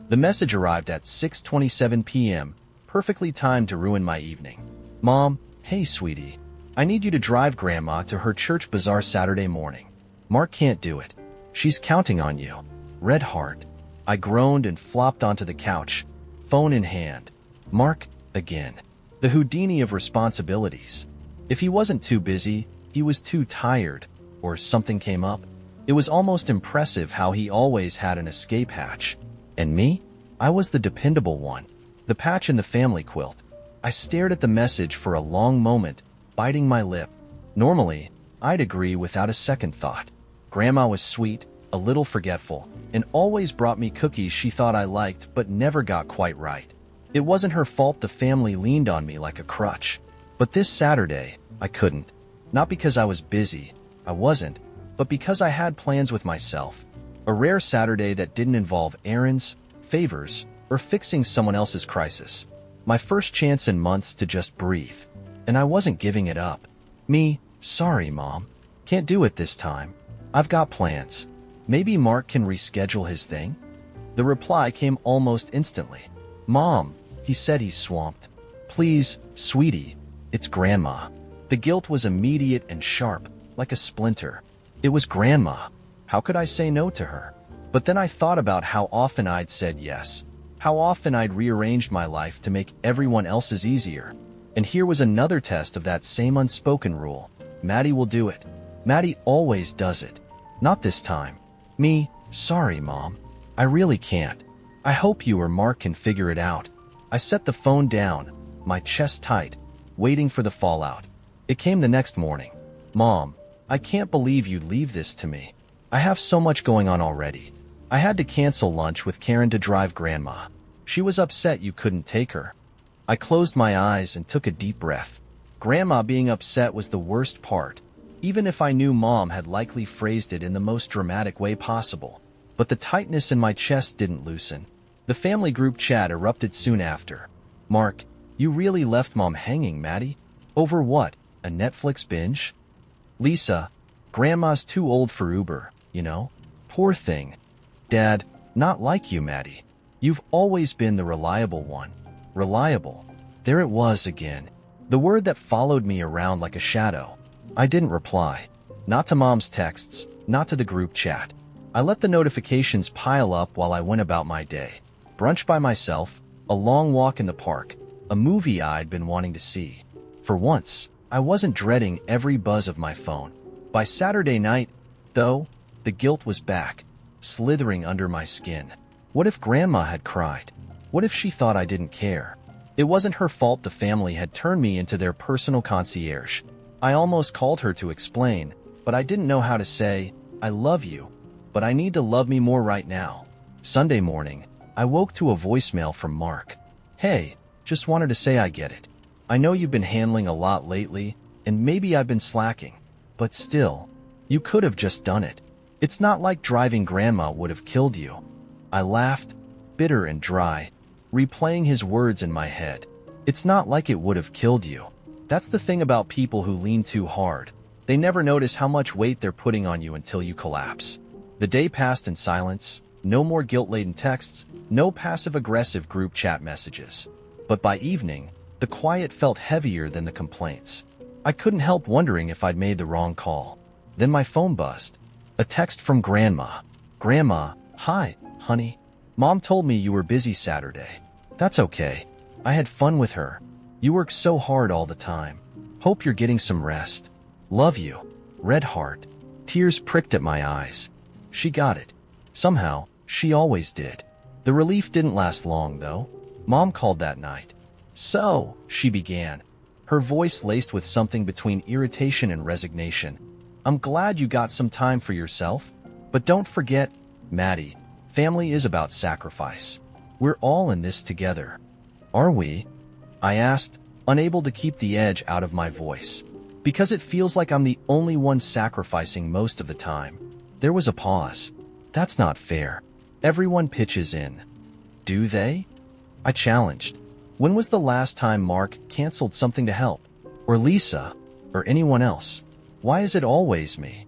The message arrived at 6:27 p.m., perfectly timed to ruin my evening. "Mom, hey sweetie. I need you to drive Grandma to her church bazaar Saturday morning. Mark can't do it. She's counting on you. Red heart." I groaned and flopped onto the couch, phone in hand. Mark, again. The Houdini of responsibilities. If he wasn't too busy, he was too tired, or something came up. It was almost impressive how he always had an escape hatch. And me? I was the dependable one. The patch in the family quilt. I stared at the message for a long moment, biting my lip. Normally, I'd agree without a second thought. Grandma was sweet, a little forgetful, and always brought me cookies she thought I liked but never got quite right. It wasn't her fault the family leaned on me like a crutch. But this Saturday, I couldn't. Not because I was busy, I wasn't, but because I had plans with myself. A rare Saturday that didn't involve errands, favors, or fixing someone else's crisis. My first chance in months to just breathe. And I wasn't giving it up. "Me, sorry, Mom. Can't do it this time. I've got plans. Maybe Mark can reschedule his thing?" The reply came almost instantly. "Mom," he said, he's swamped. "Please, sweetie, it's Grandma." The guilt was immediate and sharp, like a splinter. It was Grandma. How could I say no to her? But then I thought about how often I'd said yes, how often I'd rearranged my life to make everyone else's easier. And here was another test of that same unspoken rule. Maddie will do it. Maddie always does it. Not this time. Me, sorry, Mom. I really can't. I hope you or Mark can figure it out. I set the phone down, my chest tight, waiting for the fallout. It came the next morning. Mom, I can't believe you'd leave this to me. I have so much going on already. I had to cancel lunch with Karen to drive Grandma. She was upset you couldn't take her. I closed my eyes and took a deep breath. Grandma being upset was the worst part, even if I knew Mom had likely phrased it in the most dramatic way possible. But the tightness in my chest didn't loosen. The family group chat erupted soon after. Mark, you really left Mom hanging, Maddie? Over what? A Netflix binge? Lisa, Grandma's too old for Uber, you know? Poor thing. Dad, not like you, Maddie. You've always been the reliable one. Reliable. There it was again. The word that followed me around like a shadow. I didn't reply. Not to Mom's texts, not to the group chat. I let the notifications pile up while I went about my day. Brunch by myself, a long walk in the park, a movie I'd been wanting to see. For once, I wasn't dreading every buzz of my phone. By Saturday night, though, the guilt was back, slithering under my skin. What if Grandma had cried? What if she thought I didn't care? It wasn't her fault the family had turned me into their personal concierge. I almost called her to explain, but I didn't know how to say, I love you, but I need to love me more right now. Sunday morning, I woke to a voicemail from Mark. Hey, just wanted to say I get it. I know you've been handling a lot lately, and maybe I've been slacking, but still, you could have just done it. It's not like driving Grandma would have killed you. I laughed, bitter and dry, replaying his words in my head. It's not like it would have killed you. That's the thing about people who lean too hard. They never notice how much weight they're putting on you until you collapse. The day passed in silence, no more guilt-laden texts, no passive-aggressive group chat messages. But by evening, the quiet felt heavier than the complaints. I couldn't help wondering if I'd made the wrong call. Then my phone buzzed. A text from Grandma. Grandma, hi, honey. Mom told me you were busy Saturday. That's okay. I had fun with her. You work so hard all the time. Hope you're getting some rest. Love you. Red heart. Tears pricked at my eyes. She got it. Somehow, she always did. The relief didn't last long, though. Mom called that night. So, she began, her voice laced with something between irritation and resignation. I'm glad you got some time for yourself, but don't forget, Maddie, family is about sacrifice. We're all in this together. Are we? I asked, unable to keep the edge out of my voice. Because it feels like I'm the only one sacrificing most of the time. There was a pause. That's not fair. Everyone pitches in. Do they? I challenged. When was the last time Mark canceled something to help? Or Lisa? Or anyone else? Why is it always me?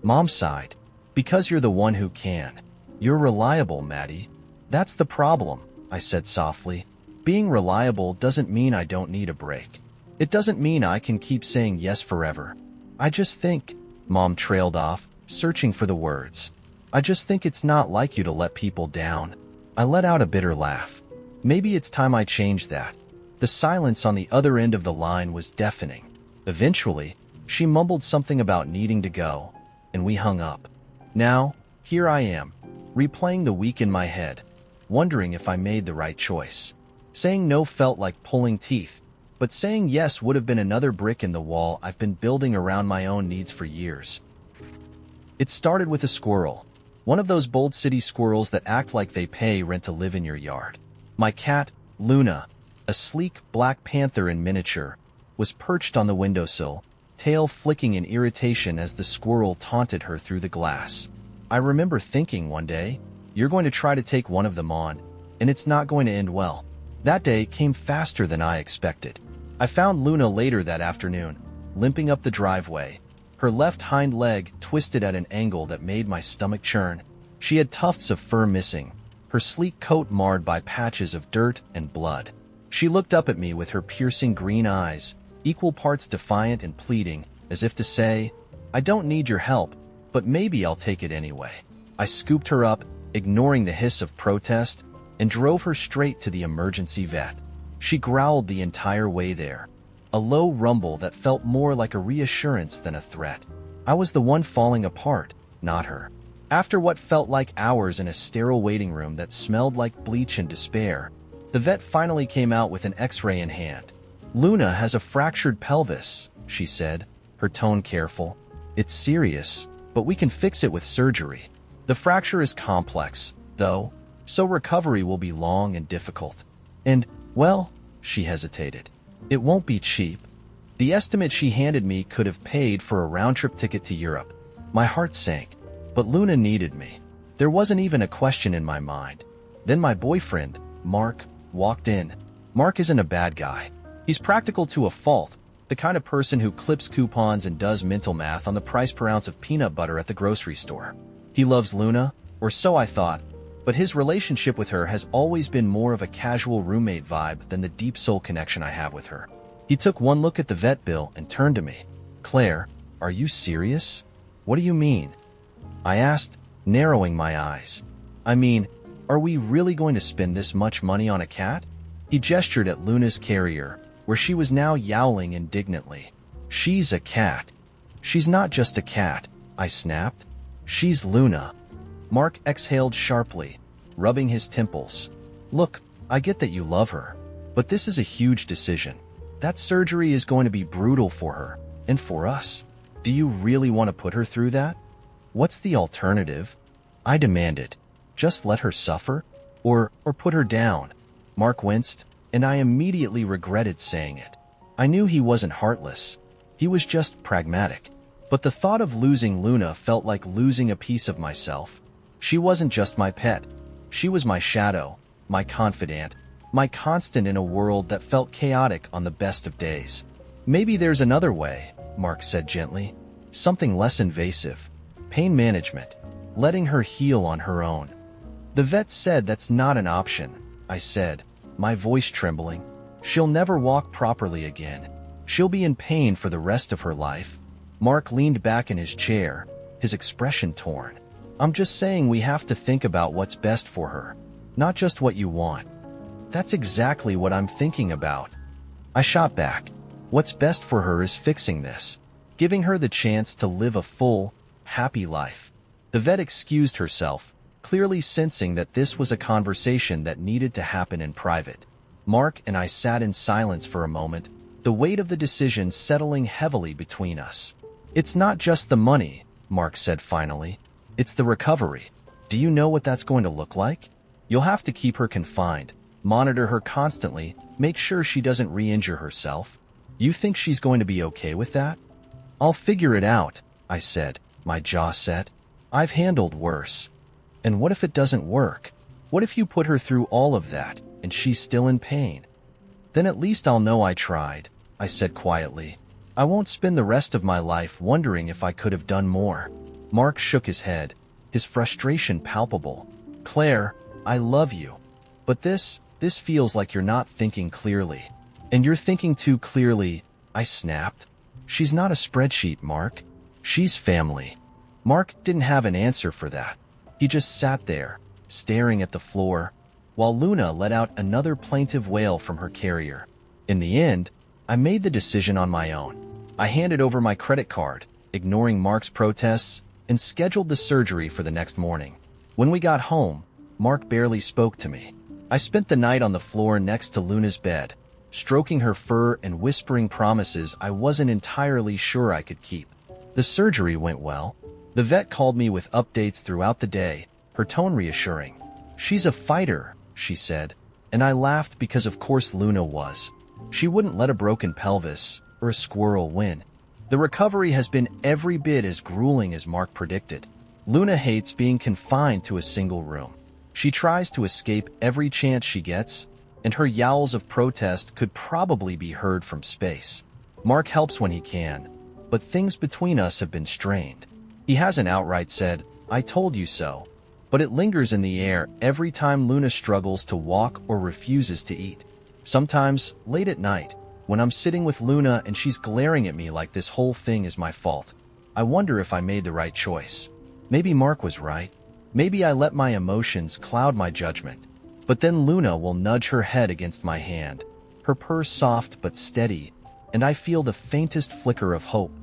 Mom sighed. Because you're the one who can. You're reliable, Maddie. That's the problem, I said softly. Being reliable doesn't mean I don't need a break. It doesn't mean I can keep saying yes forever. I just think, Mom trailed off, searching for the words. I just think it's not like you to let people down. I let out a bitter laugh. Maybe it's time I changed that. The silence on the other end of the line was deafening. Eventually, she mumbled something about needing to go, and we hung up. Now, here I am, replaying the week in my head, wondering if I made the right choice. Saying no felt like pulling teeth, but saying yes would have been another brick in the wall I've been building around my own needs for years. It started with a squirrel, one of those bold city squirrels that act like they pay rent to live in your yard. My cat, Luna, a sleek black panther in miniature, was perched on the windowsill, tail flicking in irritation as the squirrel taunted her through the glass. I remember thinking one day, you're going to try to take one of them on, and it's not going to end well. That day came faster than I expected. I found Luna later that afternoon, limping up the driveway, her left hind leg twisted at an angle that made my stomach churn. She had tufts of fur missing, her sleek coat marred by patches of dirt and blood. She looked up at me with her piercing green eyes, equal parts defiant and pleading, as if to say, I don't need your help, but maybe I'll take it anyway. I scooped her up, ignoring the hiss of protest, and drove her straight to the emergency vet. She growled the entire way there, a low rumble that felt more like a reassurance than a threat. I was the one falling apart, not her. After what felt like hours in a sterile waiting room that smelled like bleach and despair, the vet finally came out with an X-ray in hand. "Luna has a fractured pelvis," she said, her tone careful. "It's serious, but we can fix it with surgery. The fracture is complex, though, so recovery will be long and difficult. And, well," she hesitated, "it won't be cheap." The estimate she handed me could have paid for a round-trip ticket to Europe. My heart sank, but Luna needed me. There wasn't even a question in my mind. Then my boyfriend, Mark, walked in. Mark isn't a bad guy. He's practical to a fault, the kind of person who clips coupons and does mental math on the price per ounce of peanut butter at the grocery store. He loves Luna, or so I thought, but his relationship with her has always been more of a casual roommate vibe than the deep soul connection I have with her. He took one look at the vet bill and turned to me. "Claire, are you serious?" "What do you mean?" I asked, narrowing my eyes. "I mean, are we really going to spend this much money on a cat?" He gestured at Luna's carrier, where she was now yowling indignantly. "She's a cat." "She's not just a cat," I snapped. "She's Luna." Mark exhaled sharply, rubbing his temples. "Look, I get that you love her, but this is a huge decision. That surgery is going to be brutal for her, and for us. Do you really want to put her through that? What's the alternative?" I demanded. "Just let her suffer? Or put her down?" Mark winced, and I immediately regretted saying it. I knew he wasn't heartless. He was just pragmatic. But the thought of losing Luna felt like losing a piece of myself. She wasn't just my pet. She was my shadow, my confidant, my constant in a world that felt chaotic on the best of days. "Maybe there's another way," Mark said gently. "Something less invasive. Pain management. Letting her heal on her own." "The vet said that's not an option," I said, my voice trembling. "She'll never walk properly again. She'll be in pain for the rest of her life." Mark leaned back in his chair, his expression torn. "I'm just saying we have to think about what's best for her, not just what you want." "That's exactly what I'm thinking about." I shot back. "What's best for her is fixing this, giving her the chance to live a full, happy life." The vet excused herself, clearly sensing that this was a conversation that needed to happen in private. Mark and I sat in silence for a moment, the weight of the decision settling heavily between us. "It's not just the money," Mark said finally. "It's the recovery. Do you know what that's going to look like? You'll have to keep her confined, monitor her constantly, make sure she doesn't re-injure herself. You think she's going to be okay with that?" "I'll figure it out," I said, my jaw set. "I've handled worse." "And what if it doesn't work? What if you put her through all of that, and she's still in pain?" "Then at least I'll know I tried," I said quietly. "I won't spend the rest of my life wondering if I could have done more." Mark shook his head, his frustration palpable. "Claire, I love you. But this feels like you're not thinking clearly." "And you're thinking too clearly," I snapped. "She's not a spreadsheet, Mark. She's family." Mark didn't have an answer for that. He just sat there, staring at the floor, while Luna let out another plaintive wail from her carrier. In the end, I made the decision on my own. I handed over my credit card, ignoring Mark's protests, and scheduled the surgery for the next morning. When we got home, Mark barely spoke to me. I spent the night on the floor next to Luna's bed, stroking her fur and whispering promises I wasn't entirely sure I could keep. The surgery went well. The vet called me with updates throughout the day, her tone reassuring. "She's a fighter," she said, and I laughed because of course Luna was. She wouldn't let a broken pelvis or a squirrel win. The recovery has been every bit as grueling as Mark predicted. Luna hates being confined to a single room. She tries to escape every chance she gets, and her yowls of protest could probably be heard from space. Mark helps when he can, but things between us have been strained. He hasn't outright said, "I told you so," but it lingers in the air every time Luna struggles to walk or refuses to eat. Sometimes, late at night, when I'm sitting with Luna and she's glaring at me like this whole thing is my fault, I wonder if I made the right choice. Maybe Mark was right. Maybe I let my emotions cloud my judgment. But then Luna will nudge her head against my hand, her purr soft but steady, and I feel the faintest flicker of hope.